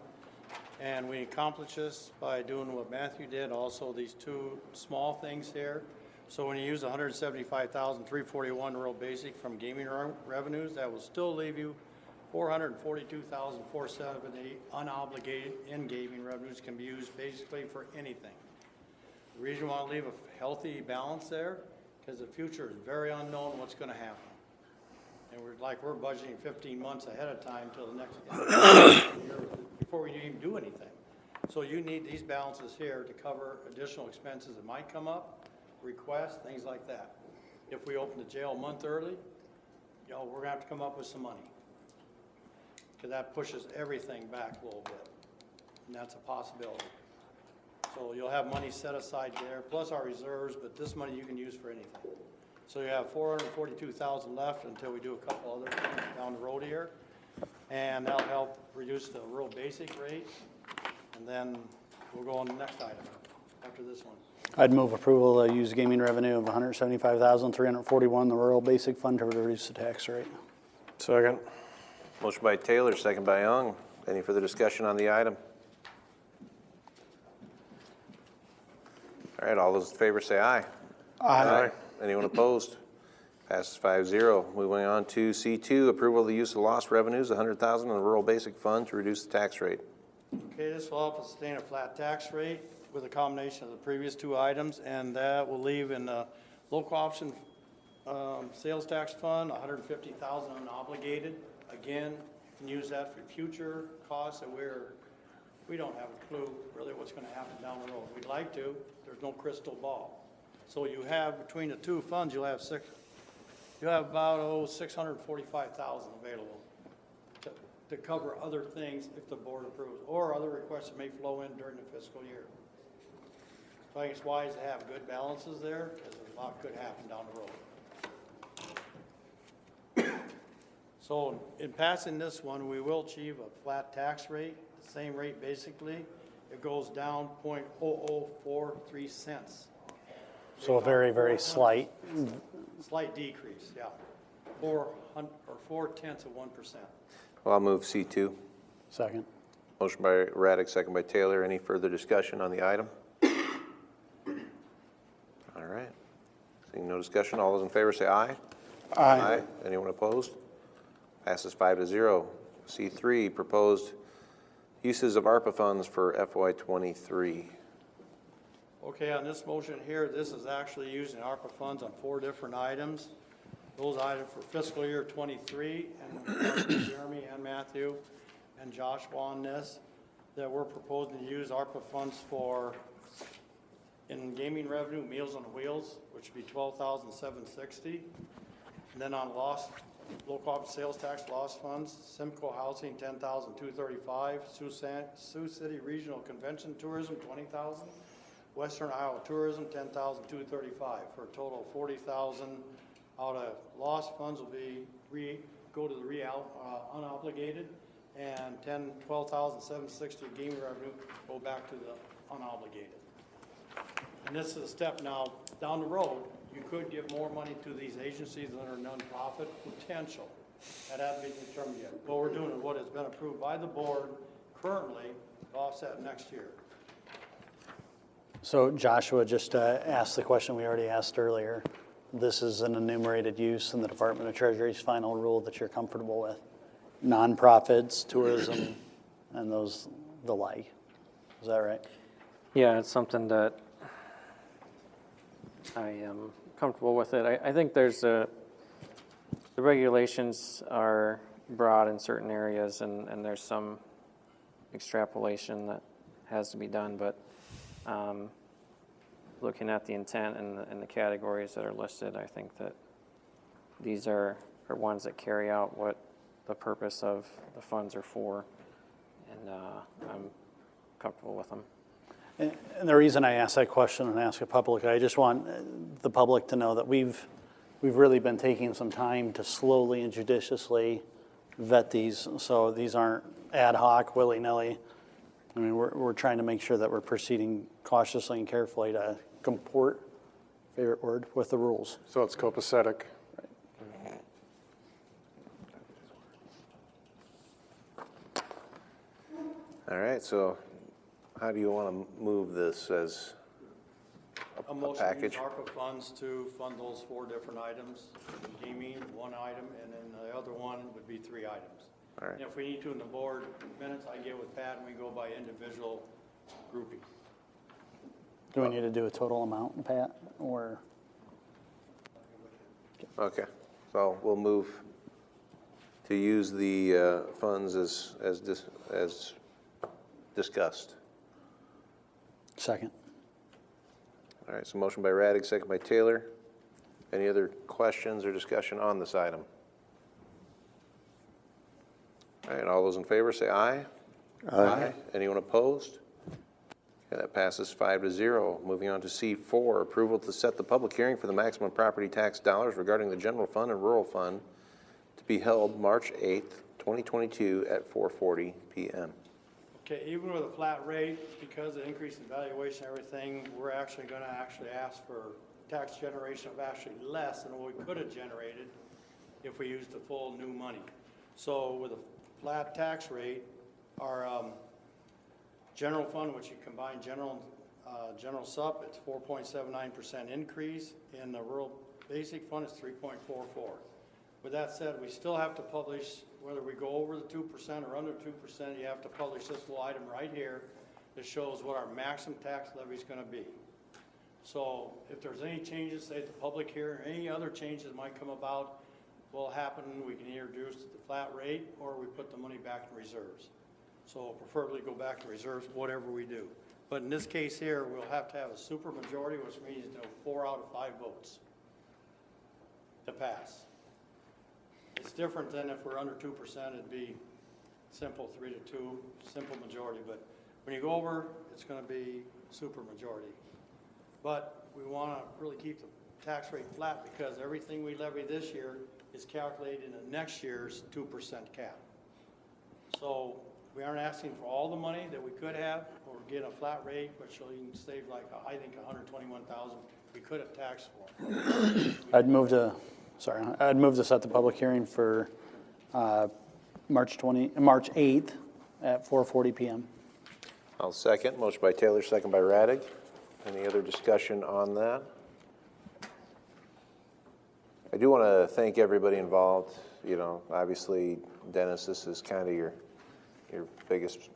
And we accomplish this by doing what Matthew did, also these two small things here. So when you use $175,341 rural basic from gaming revenues, that will still leave you $442,478 unobligated in gaming revenues, can be used basically for anything. The reason we want to leave a healthy balance there, because the future is very unknown what's going to happen. And we're budgeting 15 months ahead of time till the next year before we even do anything. So you need these balances here to cover additional expenses that might come up, requests, things like that. If we open the jail a month early, you know, we're gonna have to come up with some money. Because that pushes everything back a little bit, and that's a possibility. So you'll have money set aside there, plus our reserves, but this money you can use for anything. So you have 442,000 left until we do a couple other things down the road here. And that'll help reduce the rural basic rate. And then we'll go on to the next item after this one. I'd move approval to use gaming revenue of $175,341, the rural basic fund, to reduce the tax rate. Second. Motion by Taylor, second by Young. Any further discussion on the item? All right, all those in favor say aye. Aye. Anyone opposed? Passes 5-0. Moving on to C2, approval of the use of lost revenues, $100,000 in the rural basic fund to reduce the tax rate. Okay, this will help us sustain a flat tax rate with a combination of the previous two items, and that will leave in the local option sales tax fund, $150,000 unobligated. Again, you can use that for future costs that we don't have a clue really what's gonna happen down the road. We'd like to, there's no crystal ball. So you have, between the two funds, you'll have about, 645,000 available to cover other things if the board approves, or other requests that may flow in during the fiscal year. So I think it's wise to have good balances there, because a lot could happen down the road. So in passing this one, we will achieve a flat tax rate, the same rate basically. It goes down 0.0043 cents. So a very, very slight. Slight decrease, yeah. 4/10 of 1%. Well, I'll move C2. Second. Motion by Raddick, second by Taylor. Any further discussion on the item? All right. Seeing no discussion, all those in favor say aye. Aye. Anyone opposed? Passes 5-0. C3, proposed uses of ARPA funds for FY23. Okay, on this motion here, this is actually using ARPA funds on 4 different items. Those items for fiscal year 23, and Jeremy and Matthew and Joshua on this, that we're proposing to use ARPA funds for in gaming revenue, Meals on Wheels, which would be $12,760. And then on local option sales tax loss funds, Simcoe Housing, $10,235. Sioux City Regional Convention Tourism, $20,000. Western Iowa Tourism, $10,235, for a total of $40,000. Out of lost funds will be go to the unobligated, and $12,760 gaming revenue go back to the unobligated. And this is a step now down the road. You could give more money to these agencies that are nonprofit potential. That hasn't been determined yet. What we're doing is what has been approved by the board currently to offset next year. So Joshua just asked the question we already asked earlier. This is an enumerated use in the Department of Treasury's final rule that you're comfortable with. Nonprofits, tourism, and those the like. Is that right? Yeah, it's something that I am comfortable with it. I think there's the regulations are broad in certain areas, and there's some extrapolation that has to be done, but looking at the intent and the categories that are listed, I think that these are ones that carry out what the purpose of the funds are for, and I'm comfortable with them. And the reason I ask that question and ask it publicly, I just want the public to know that we've really been taking some time to slowly and judiciously vet these, so these aren't ad hoc, willy-nilly. I mean, we're trying to make sure that we're proceeding cautiously and carefully to comport, favorite word, with the rules. So it's copacetic. All right, so how do you want to move this as a motion to use package? ARPA funds to fund those 4 different items. Gaming, 1 item, and then the other one would be 3 items. All right. And if we need to in the board minutes, I get with Pat and we go by individual grouping. Do we need to do a total amount, Pat, or? Okay, so we'll move to use the funds as discussed. Second. All right, so motion by Raddick, second by Taylor. Any other questions or discussion on this item? All right, all those in favor say aye. Aye. Anyone opposed? Okay, that passes 5-0. Moving on to C4, approval to set the public hearing for the maximum property tax dollars regarding the general fund and rural fund to be held March 8th, 2022 at 4:40 p.m. Okay, even with a flat rate, because of the increase in valuation and everything, we're actually gonna ask for tax generation of actually less than what we could have generated if we used the full new money. So with a flat tax rate, our general fund, which you combine general sup, it's 4.79% increase. In the rural basic fund, it's 3.44. With that said, we still have to publish, whether we go over the 2% or under 2%, you have to publish this little item right here that shows what our maximum tax levy is gonna be. So if there's any changes, say at the public hearing, any other changes might come about, will happen, we can either reduce the flat rate or we put the money back in reserves. So preferably go back to reserves, whatever we do. But in this case here, we'll have to have a super majority, which means 4 out of 5 votes to pass. It's different than if we're under 2%, it'd be simple 3-2, simple majority. But when you go over, it's gonna be super majority. But we wanna really keep the tax rate flat because everything we levy this year is calculated in the next year's 2% cap. So we aren't asking for all the money that we could have, or get a flat rate, which will even save like, I think, $121,000 we could have taxed for. I'd move to set the public hearing for March 8th at 4:40 p.m. I'll second. Motion by Taylor, second by Raddick. Any other discussion on that? I do want to thank everybody involved. You know, obviously, Dennis, this is kind of your biggest,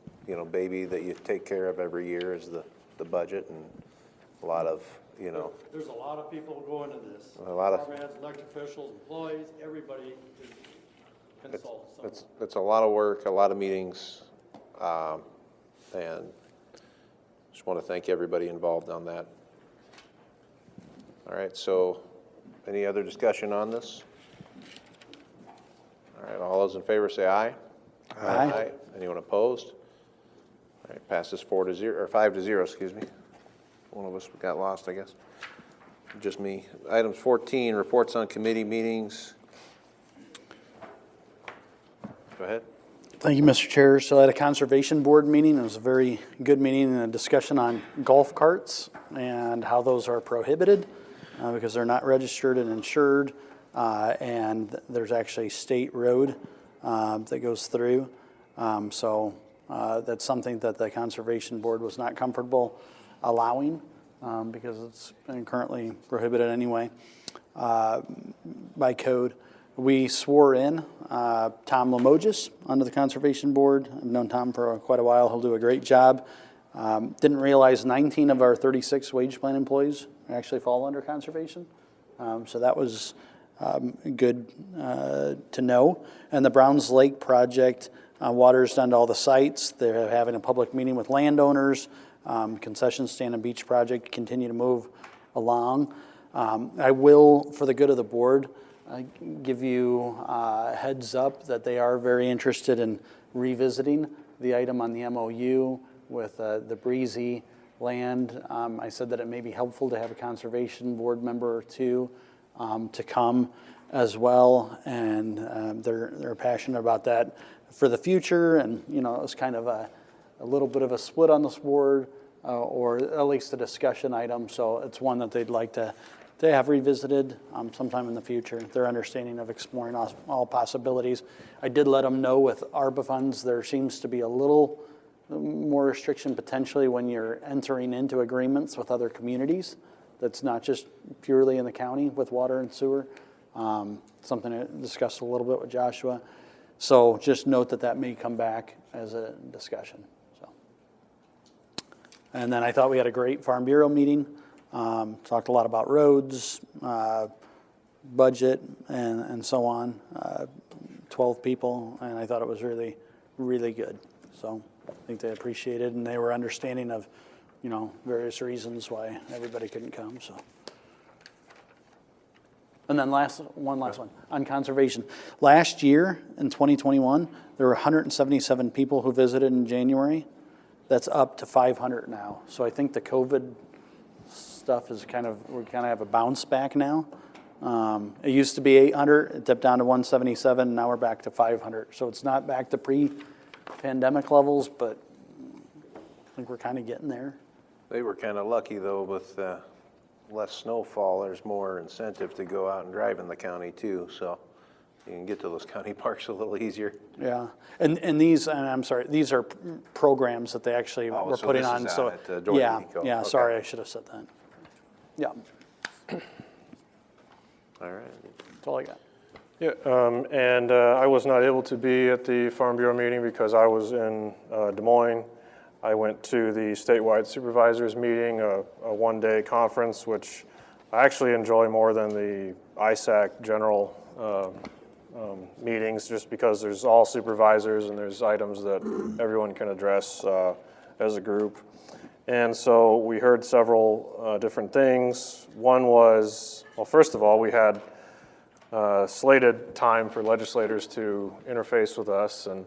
baby that you take care of every year is the budget, and a lot of, There's a lot of people go into this. A lot of- Department heads, elected officials, employees, everybody is consulted. it's a lot of work, a lot of meetings, and just want to thank everybody involved on that. All right, so any other discussion on this? All right, all those in favor say aye. Aye. Anyone opposed? All right, passes 4-0, or 5-0, excuse me. One of us got lost, I guess. Just me. Item 14, reports on committee meetings. Go ahead. Thank you, Mr. Chair. So at a Conservation Board meeting, it was a very good meeting and a discussion on golf carts and how those are prohibited because they're not registered and insured, and there's actually state road that goes through. So that's something that the Conservation Board was not comfortable allowing because it's currently prohibited anyway by code. We swore in Tom Limoges onto the Conservation Board. I've known Tom for quite a while. He'll do a great job. Didn't realize 19 of our 36 wage plan employees actually fall under conservation. So that was good to know. And the Browns Lake project, water's done to all the sites. They're having a public meeting with landowners. Concession stand and beach project continue to move along. I will, for the good of the board, give you a heads up that they are very interested in revisiting the item on the MOU with the breezy land. I said that it may be helpful to have a Conservation Board member or two to come as well, and they're passionate about that for the future. And it was kind of a little bit of a split on this board, or at least a discussion item. So it's one that they'd like to have revisited sometime in the future. Their understanding of exploring all possibilities. I did let them know with ARPA funds there seems to be a little more restriction potentially when you're entering into agreements with other communities. That's not just purely in the county with water and sewer. Something I discussed a little bit with Joshua. So just note that may come back as a discussion. So, and then I thought we had a great Farm Bureau meeting. Talked a lot about roads, budget, and so on. 12 people, and I thought it was really, really good. So I think they appreciated, and they were understanding of various reasons why everybody couldn't come, so. And then one last one, on conservation. Last year, in 2021, there were 177 people who visited in January. That's up to 500 now. So I think the COVID stuff is we kind of have a bounce back now. It used to be 800, it dipped down to 177, now we're back to 500. So it's not back to pre-pandemic levels, but I think we're kind of getting there. They were kind of lucky, though, with less snowfall. There's more incentive to go out and drive in the county, too, so you can get to those county parks a little easier. Yeah, and these, and I'm sorry, these are programs that they actually were so putting this is on. out So at, Dorothy yeah, Nico. yeah. Okay. Sorry, I should have said that. Yeah, All right. that's all I got. Yeah, and I was not able to be at the Farm Bureau meeting because I was in Des Moines. I went to the statewide supervisors meeting, a one-day conference, which I actually enjoy more than the ISAC general meetings, just because there's all supervisors and there's items that everyone can address as a group. And so we heard several different things. One was, well, first of all, we had slated time for legislators to interface with us, and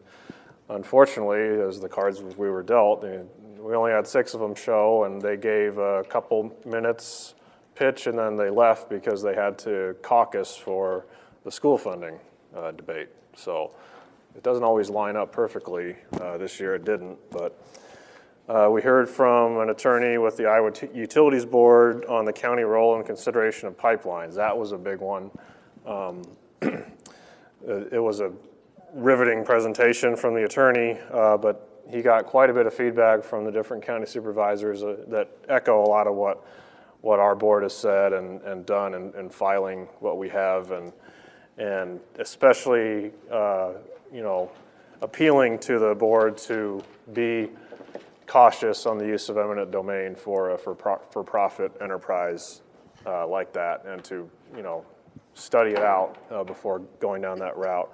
unfortunately, as the cards we were dealt, we only had 6 of them show, and they gave a couple minutes pitch, and then they left because they had to caucus for the school funding debate. So it doesn't always line up perfectly. This year it didn't, but we heard from an attorney with the Iowa Utilities Board on the county role and consideration of pipelines. That was a big one. It was a riveting presentation from the attorney, but he got quite a bit of feedback from the different county supervisors that echo a lot of what our board has said and done in filing what we have, and especially appealing to the board to be cautious on the use of eminent domain for profit enterprise like that, and to study it out before going down that route.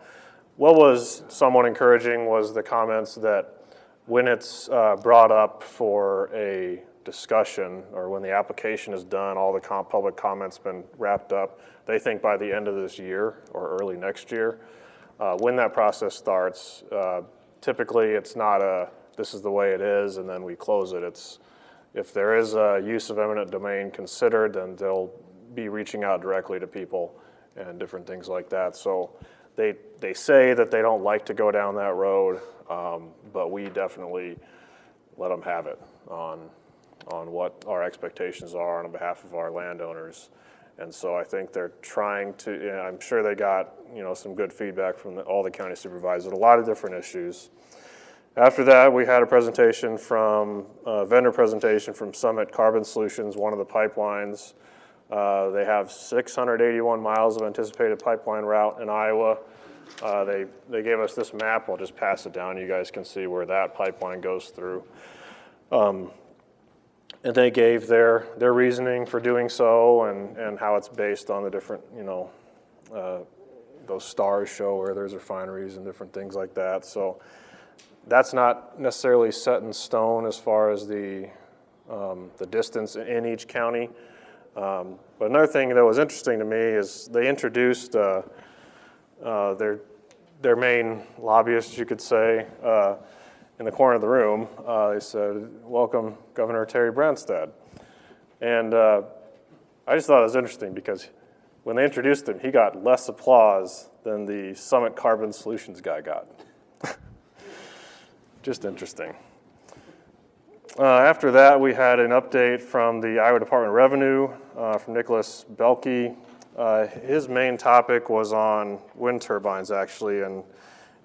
What was somewhat encouraging was the comments that when it's brought up for a discussion, or when the application is done, all the public comments been wrapped up, they think by the end of this year or early next year. When that process starts, typically it's not this is the way it is and then we close it. It's, if there is a use of eminent domain considered, then they'll be reaching out directly to people and different things like that. So they say that they don't like to go down that road, but we definitely let them have it on what our expectations are on behalf of our landowners. And so I think they're trying to, I'm sure they got some good feedback from all the county supervisors, a lot of different issues. After that, we had a presentation a vendor presentation from Summit Carbon Solutions, one of the pipelines. They have 681 miles of anticipated pipeline route in Iowa. They gave us this map. I'll just pass it down. You guys can see where that pipeline goes through. And they gave their reasoning for doing so, and how it's based on the different, those stars show where there's refineries and different things like that. So that's not necessarily set in stone as far as the distance in each county. But another thing that was interesting to me is they introduced their main lobbyist, you could say, in the corner of the room. They said, "Welcome, Governor Terry Branstad." And I just thought it was interesting because when they introduced him, he got less applause than the Summit Carbon Solutions guy got. Just interesting. After that, we had an update from the Iowa Department of Revenue, from Nicholas Belke. His main topic was on wind turbines, actually, and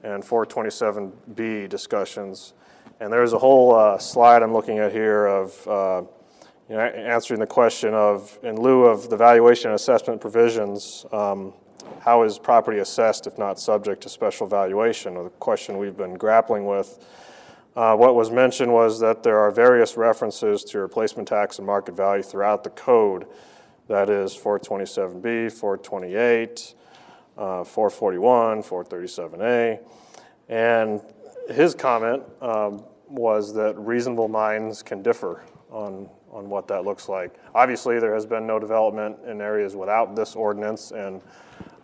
427B discussions. And there's a whole slide I'm looking at here of answering the question of, in lieu of the valuation and assessment provisions, how is property assessed if not subject to special valuation? Or the question we've been grappling with. What was mentioned was that there are various references to replacement tax and market value throughout the code. That is 427B, 428, 441, 437A. And his comment was that reasonable minds can differ on what that looks like. Obviously, there has been no development in areas without this ordinance, and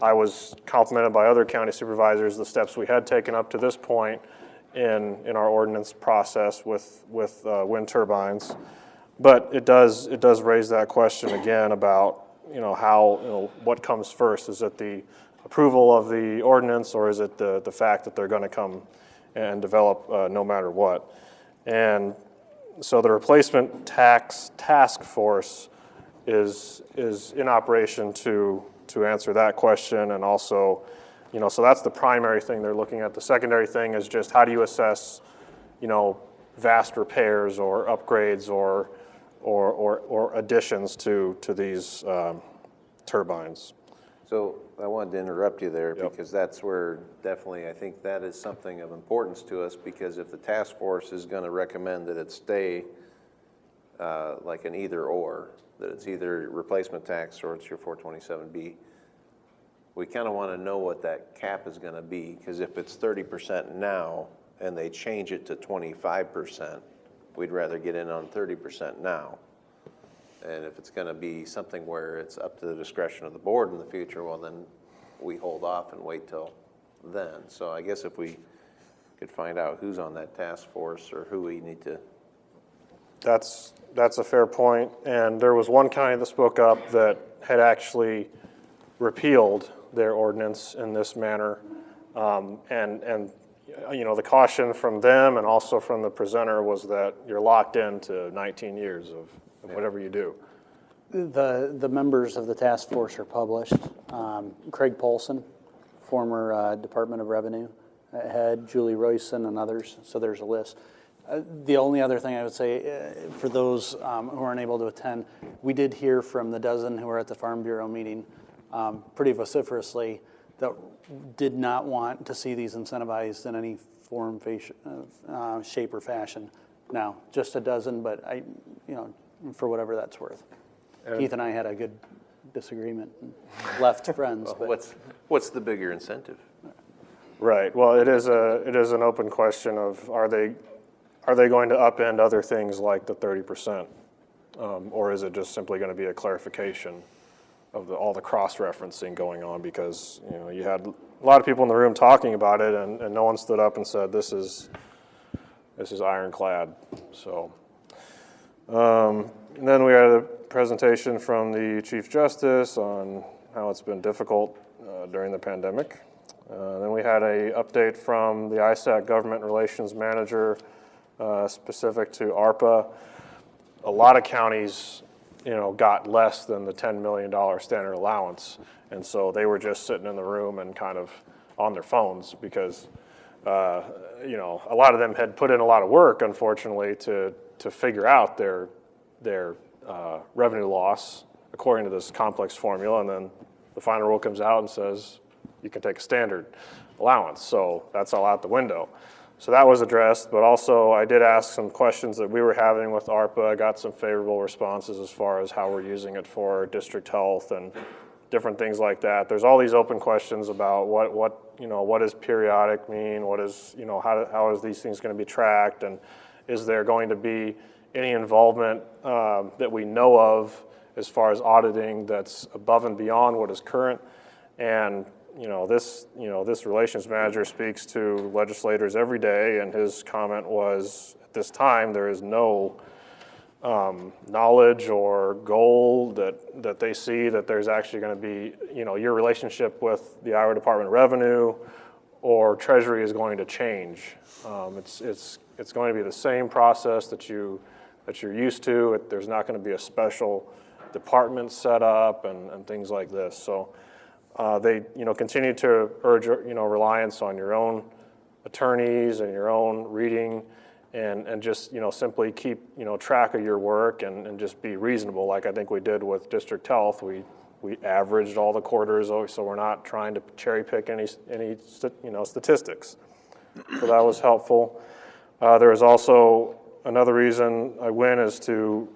I was complimented by other county supervisors the steps we had taken up to this point in our ordinance process with wind turbines. But it does raise that question again about, how, what comes first? Is it the approval of the ordinance, or is it the fact that they're going to come and develop no matter what? And so the replacement tax task force is in operation to answer that question, and also, so that's the primary thing they're looking at. The secondary thing is just how do you assess, vast repairs or upgrades or additions to these turbines. So I wanted to interrupt you there because that's where definitely I think that is something of importance to us, because if the task force is going to recommend that it stay like an either or, that it's either replacement tax or it's your 427B, we kind of want to know what that cap is going to be, because if it's 30% now and they change it to 25%, we'd rather get in on 30% now. And if it's going to be something where it's up to the discretion of the board in the future, well, then we hold off and wait till then. So I guess if we could find out who's on that task force or who we need to. That's a fair point. And there was one county that spoke up that had actually repealed their ordinance in this manner. The caution from them and also from the presenter was that you're locked into 19 years of whatever you do. The members of the task force are published. Craig Polson, former Department of Revenue head, Julie Royson, and others. So there's a list. The only other thing I would say, for those who aren't able to attend, we did hear from the dozen who were at the Farm Bureau meeting pretty vociferously that did not want to see these incentivized in any form, shape, or fashion. Now, just a dozen, but for whatever that's worth. Keith and I had a good disagreement and left friends. Well, what's the bigger incentive? Right. Well, it is an open question of are they going to upend other things like the 30%, or is it just simply going to be a clarification of all the cross-referencing going on? Because you had a lot of people in the room talking about it, and no one stood up and said this is ironclad. So. And then we had a presentation from the Chief Justice on how it's been difficult during the pandemic. Then we had an update from the ISAC Government Relations Manager specific to ARPA. A lot of counties, got less than the $10 million standard allowance, and so they were just sitting in the room and kind of on their phones because, a lot of them had put in a lot of work, unfortunately, to figure out their revenue loss according to this complex formula, and then the final rule comes out and says you can take a standard allowance. So that's all out the window. So that was addressed, but also I did ask some questions that we were having with ARPA. I got some favorable responses as far as how we're using it for district health and different things like that. There's all these open questions about what does periodic mean? What is, how is these things going to be tracked? And is there going to be any involvement that we know of as far as auditing that's above and beyond what is current? And this relations manager speaks to legislators every day, and his comment was, at this time, there is no knowledge or goal that they see that there's actually going to be, your relationship with the Iowa Department of Revenue or Treasury is going to change. It's going to be the same process that you're used to. There's not going to be a special department set up and things like this. So they continue to urge reliance on your own attorneys and your own reading, and just simply keep track of your work and just be reasonable, like I think we did with district health. We averaged all the quarters, so we're not trying to cherry pick any statistics. So that was helpful. There was also another reason I went is to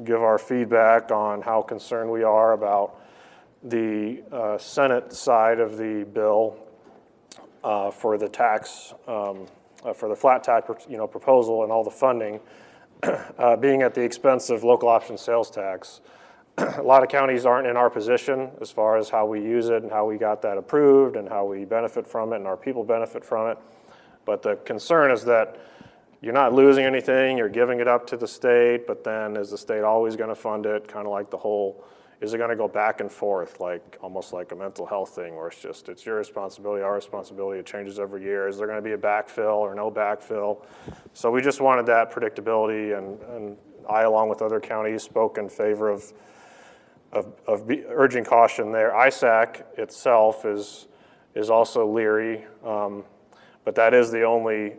give our feedback on how concerned we are about the Senate side of the bill for the tax, for the flat tax, proposal and all the funding. being at the expense of local option sales tax. A lot of counties aren't in our position as far as how we use it and how we got that approved and how we benefit from it and our people benefit from it. But the concern is that you're not losing anything, you're giving it up to the state, but then is the state always going to fund it? Kind of like the whole, is it going to go back and forth, like almost like a mental health thing where it's just, it's your responsibility, our responsibility, it changes every year. Is there going to be a backfill or no backfill? So we just wanted that predictability, and I, along with other counties, spoke in favor of urging caution there. ISAC itself is also leery, but that is the only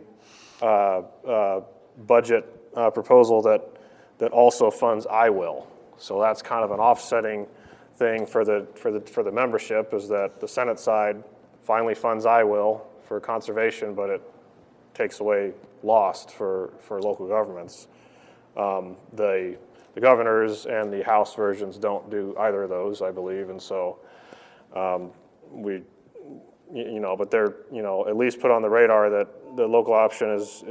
budget proposal that also funds IWIL. So that's kind of an offsetting thing for the membership, is that the Senate side finally funds IWIL for conservation, but it takes away lost for local governments. The governors and the House versions don't do either of those, I believe, and so but they're, at least put on the radar that the local option is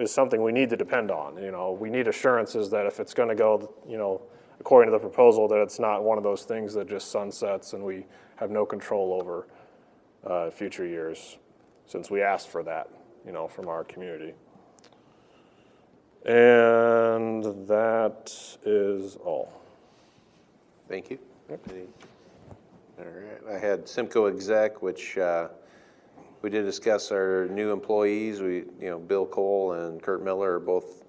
something we need to depend on. We need assurances that if it's going to go, according to the proposal, that it's not one of those things that just sunsets and we have no control over future years, since we asked for that, from our community. And that is all. Thank you. All right. I had Simcoe exec, which we did discuss our new employees. Bill Cole and Kurt Miller are both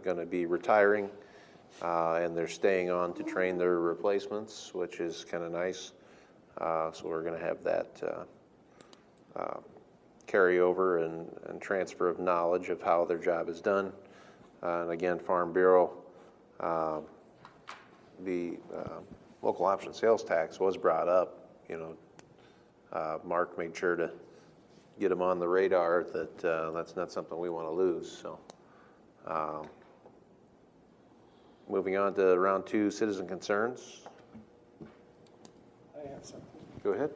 going to be retiring, and they're staying on to train their replacements, which is kind of nice. So we're going to have that carryover and transfer of knowledge of how their job is done. And again, Farm Bureau, the local option sales tax was brought up. Mark made sure to get them on the radar that that's not something we want to lose. So, moving on to round 2, citizen concerns. I have something. Go ahead.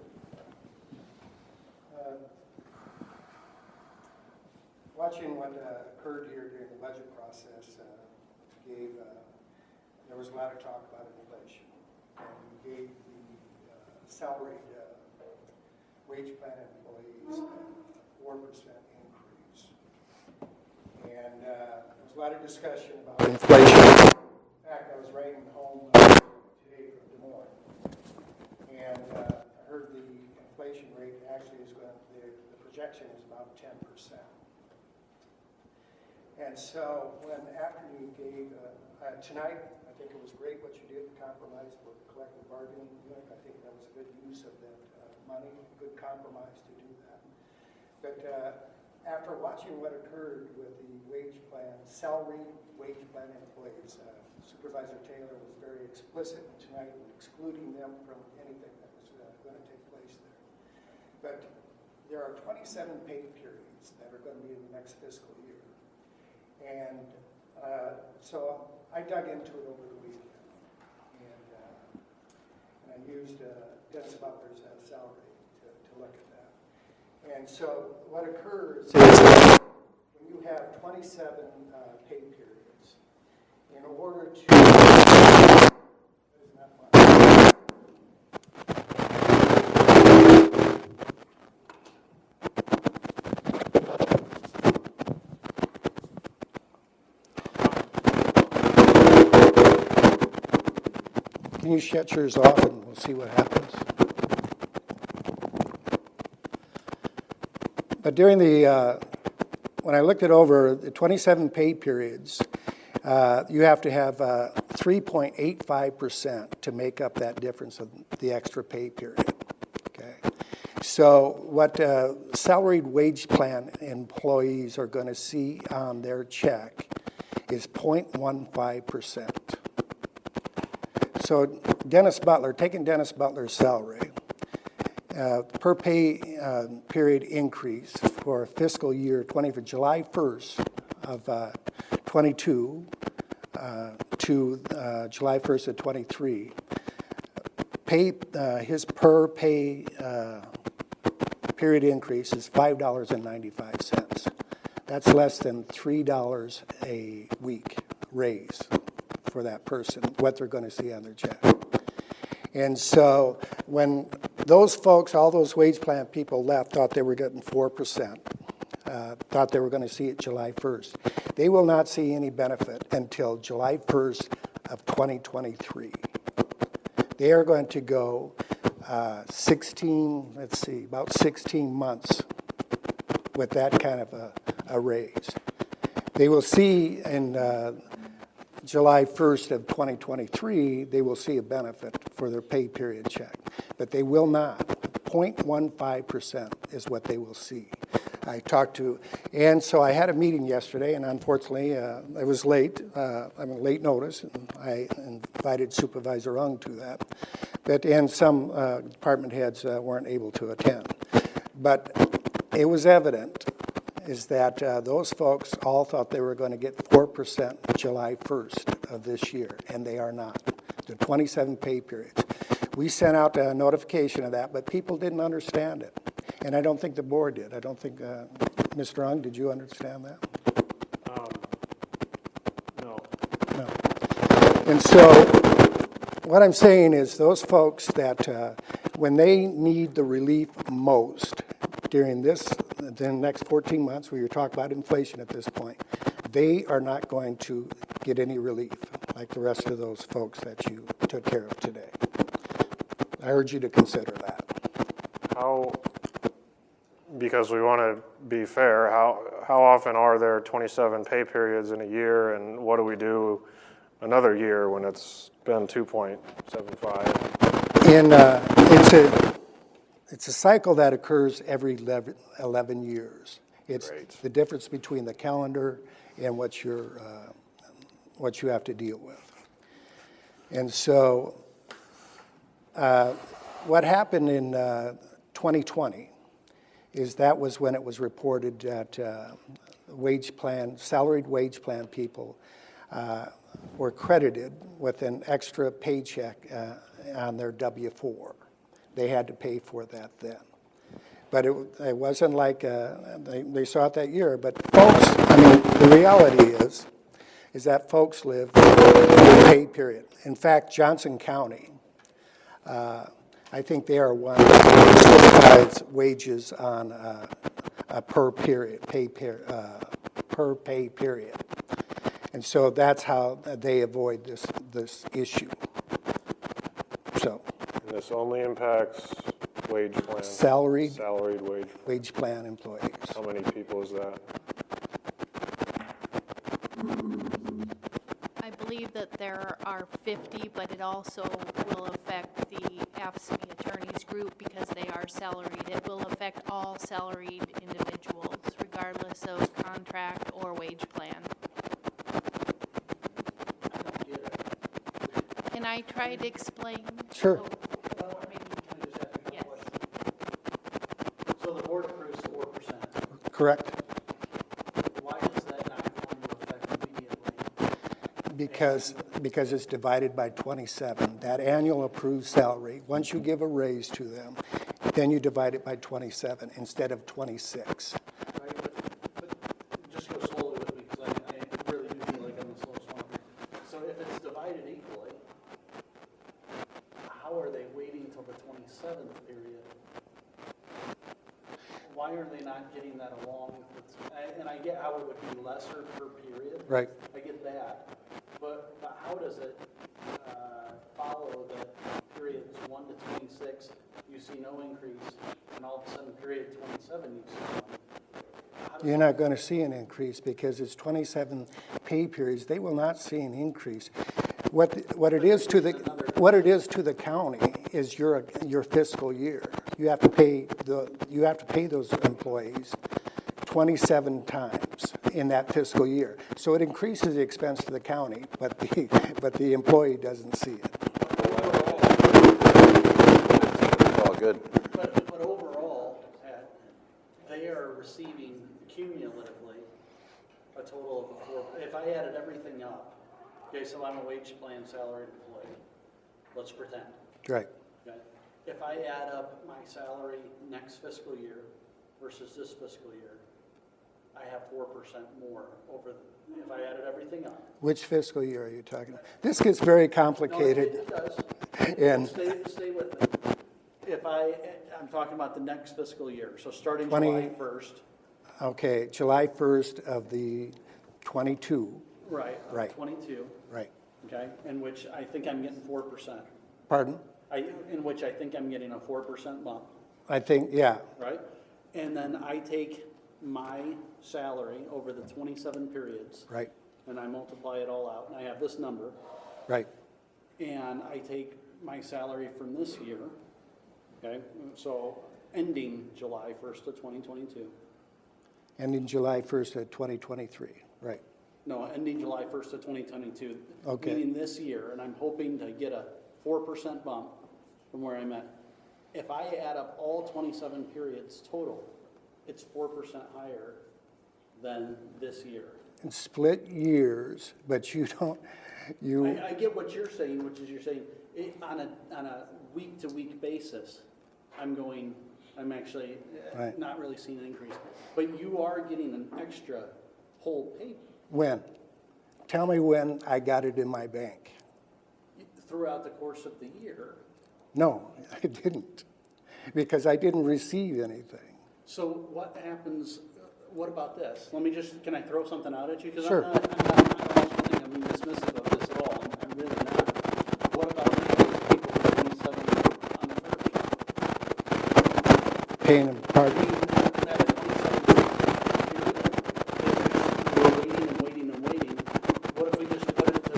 Watching what occurred here during the budget process there was a lot of talk about inflation. And we gave the salaried wage plan employees a 4% increase. And there was a lot of discussion about inflation. In fact, I was writing home today from Des Moines. And I heard the inflation rate actually is the projection is about 10%. And so after you gave, tonight, I think it was great what you did, compromise for the collective bargaining unit. I think that was a good use of that money, good compromise to do that. But after watching what occurred with the wage plan, salary wage plan employees, Supervisor Taylor was very explicit tonight in excluding them from anything that was going to take place there. But there are 27 pay periods that are going to be in the next fiscal year. And so I dug into it over the weekend, and I used Dennis Butler's salary to look at that. And so what occurs is when you have 27 pay periods, in order to that is not much. Can you shut yours off and we'll see what happens? But during when I looked it over, the 27 pay periods, you have to have 3.85% to make up that difference of the extra pay period. Okay. So what salaried wage plan employees are going to see on their check is 0.15%. So Dennis Butler, taking Dennis Butler's salary, per pay period increase for fiscal year 20 for July 1st of 22 to July 1st of 23, his per pay period increase is $5.95. That's less than $3 a week raise for that person, what they're going to see on their check. And so when those folks, all those wage plan people left, thought they were getting 4%, thought they were going to see it July 1st, they will not see any benefit until July 1st of 2023. They are going to go about 16 months with that kind of a raise. They will see in July 1st of 2023, they will see a benefit for their pay period check, but they will not. 0.15% is what they will see. And so I had a meeting yesterday, and unfortunately, it was late. Late notice, and I invited Supervisor Ung to that. And some department heads weren't able to attend. But it was evident is that those folks all thought they were going to get 4% July 1st of this year, and they are not. The 27 pay periods. We sent out a notification of that, but people didn't understand it. And I don't think the board did. I don't think, Mr. Ung, did you understand that? No. No. And so what I'm saying is those folks that when they need the relief most during the next 14 months, where you're talking about inflation at this point, they are not going to get any relief like the rest of those folks that you took care of today. I urge you to consider that. Because we want to be fair, how often are there 27 pay periods in a year, and what do we do another year when it's been 2.75? It's a cycle that occurs every 11 years. It's Great. The difference between the calendar and what you have to deal with. And so what happened in 2020 is that was when it was reported that salaried wage plan people were credited with an extra paycheck on their W-4. They had to pay for that then. But it wasn't like they saw it that year. But folks, the reality is that folks live in a pay period. In fact, Johnson County, I think they are one that provides wages on a per pay period. And so that's how they avoid this issue. So. And this only impacts wage plan? Salaried wage plan employees. How many people is that? I believe that there are 50, but it also will affect the AFSCME attorneys group because they are salaried. It will affect all salaried individuals, regardless of contract or wage plan. I don't get it. Can I try to explain? Sure. Well, maybe you can just ask me a Yes. question. So the board approves 4%. Correct? Why is that not going to affect immediately? Because it's divided by 27. That annual approved salary, once you give a raise to them, then you divide it by 27 instead of 26. Right, but just go slowly with me, because I really do feel like I'm the slowest one. So if it's divided equally, how are they waiting till the 27th period? Why are they not getting that along? And I get how it would be lesser per period. Right. I get that. But how does it follow that periods 1 to 26, you see no increase, and all of a sudden period 27, you see one? You're not going to see an increase because it's 27 pay periods. They will not see an increase. What it is to the county is your fiscal year. You have to pay those employees 27 times in that fiscal year. So it increases the expense to the county, but the employee doesn't see it. It's all good. But overall, they are receiving cumulatively a total of if I added everything up, okay, so I'm a wage plan salaried employee, let's pretend. Right. Okay? If I add up my salary next fiscal year versus this fiscal year, I have 4% more over, if I added everything up. Which fiscal year are you talking about? This gets very No, complicated. it does. And Stay with me. If I'm talking about the next fiscal year, so starting 20 July 1st. okay, July 1st of the 22, Right. Right. 22, right. okay, in which I think I'm getting 4%. Pardon? In which I think I'm getting a 4% bump, I think, yeah, right? And then I take my salary over the 27 periods. right, And I multiply it all out, and I have this number. right. And I take my salary from this year, okay? So ending July 1st of 2022. Ending July 1st of 2023, right. No, ending July 1st of 2022. Okay. Meaning this year, and I'm hoping to get a 4% bump from where I'm at. If I add up all 27 periods total, it's 4% higher than this year. And split years, but you don't, I get what you're saying, which is you're saying, on a week-to-week basis, I'm actually Right. not really seeing an increase. But you are getting an extra whole pay when? Tell me when I got it in my bank. throughout the course of the year. No, I didn't, because I didn't receive anything. So what happens, what about this? Can I throw something out at you? Because Sure. I don't think I'm being dismissive of this at all. I'm really not. What about those people with 27 on the first? Paying them, pardon? That 27 period, we're waiting and waiting and waiting. What if we just put it to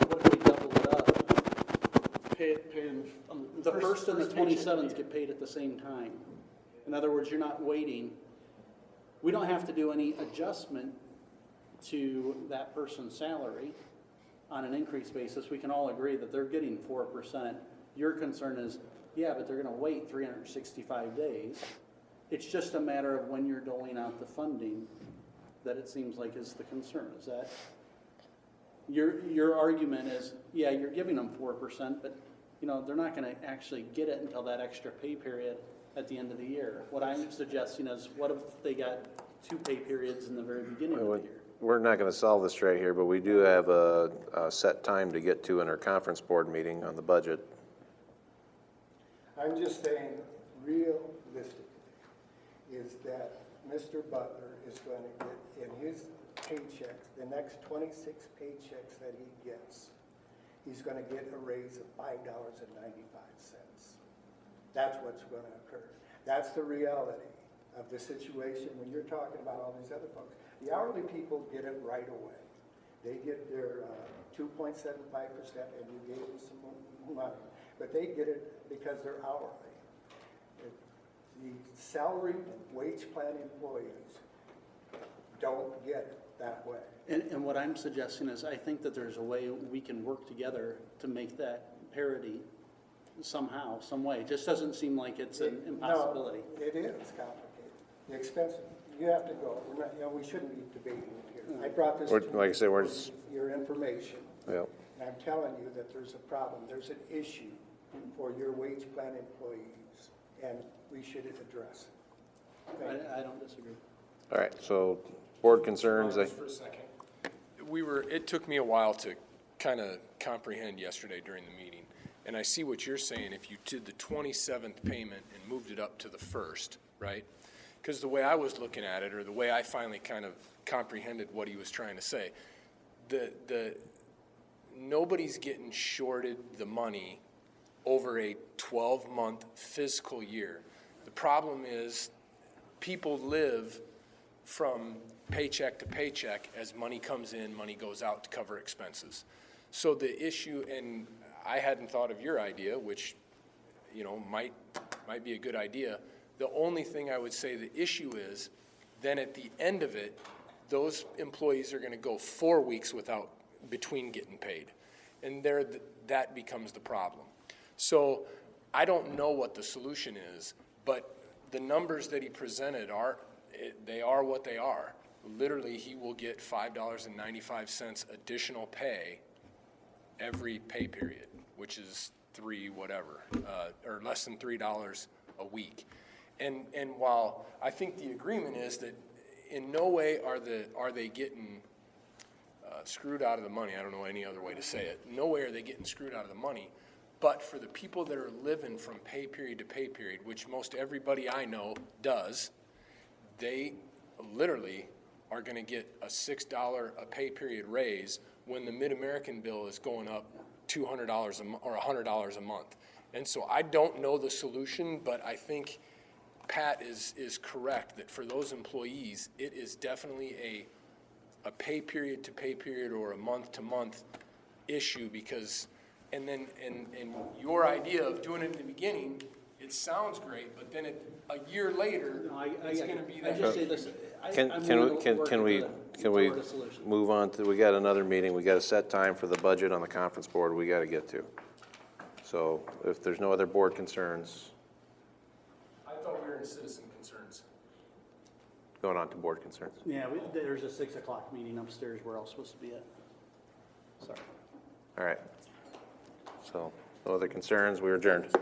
what if we double it up? Pay them on The first and the paycheck. 27th get paid at the same time. In other words, you're not waiting. We don't have to do any adjustment to that person's salary on an increased basis. We can all agree that they're getting 4%. Your concern is, yeah, but they're gonna wait 365 days. It's just a matter of when you're doling out the funding that it seems like is the concern. Is that? Your argument is, yeah, you're giving them 4%, but they're not gonna actually get it until that extra pay period at the end of the year. What I'm suggesting is, what if they got 2 pay periods in the very beginning of the year? We're not going to solve this right here, but we do have a set time to get to in our conference board meeting on the budget. I'm just saying, realistically, is that Mr. Butler is going to get in his paychecks, the next 26 paychecks that he gets, he's going to get a raise of $5.95. That's what's going to occur. That's the reality of the situation when you're talking about all these other folks. The hourly people get it right away. They get their 2.75%, and you gave them some money, but they get it because they're hourly. The salary wage plan employees don't get it that way. And what I'm suggesting is, I think that there's a way we can work together to make that parity somehow, some way. It just doesn't seem like it's an impossibility. No, it is complicated. The expense, you have to go. We're not, we shouldn't be debating it here. I brought this We're- to like I said, we're you just- for your information. Yep. And I'm telling you that there's a problem. There's an issue for your wage plan employees, and we should address it. Thank you. I don't disagree. All right, so board concerns, For a second. It took me a while to kind of comprehend yesterday during the meeting. And I see what you're saying, if you did the 27th payment and moved it up to the 1st, right? Because the way I was looking at it, or the way I finally kind of comprehended what he was trying to say, nobody's getting shorted the money over a 12-month fiscal year. The problem is people live from paycheck to paycheck as money comes in, money goes out to cover expenses. So the issue, and I hadn't thought of your idea, which, might be a good idea. The only thing I would say the issue is, then at the end of it, those employees are going to go 4 weeks between getting paid. And that becomes the problem. So I don't know what the solution is, but the numbers that he presented they are what they are. Literally, he will get $5.95 additional pay every pay period, which is or less than $3 a week. And while I think the agreement is that in no way are they getting screwed out of the money. I don't know any other way to say it. No way are they getting screwed out of the money. But for the people that are living from pay period to pay period, which most everybody I know does, they literally are going to get a $6 a pay period raise when the Mid-American bill is going up $200 or $100 a month. And so I don't know the solution, but I think Pat is correct that for those employees, it is definitely a pay period to pay period or a month to month issue because, and your idea of doing it in the beginning, it sounds great, but then a year later, it's going to be that. I just say this. Can we move on to, we got another meeting, we got a set time for the budget on the conference board we got to get to. So if there's no other board concerns, I thought we were in citizen concerns. going on to board concerns. Yeah, there's a 6 o'clock meeting upstairs we're all supposed to be at. Sorry. All right. So, no other concerns, we are adjourned.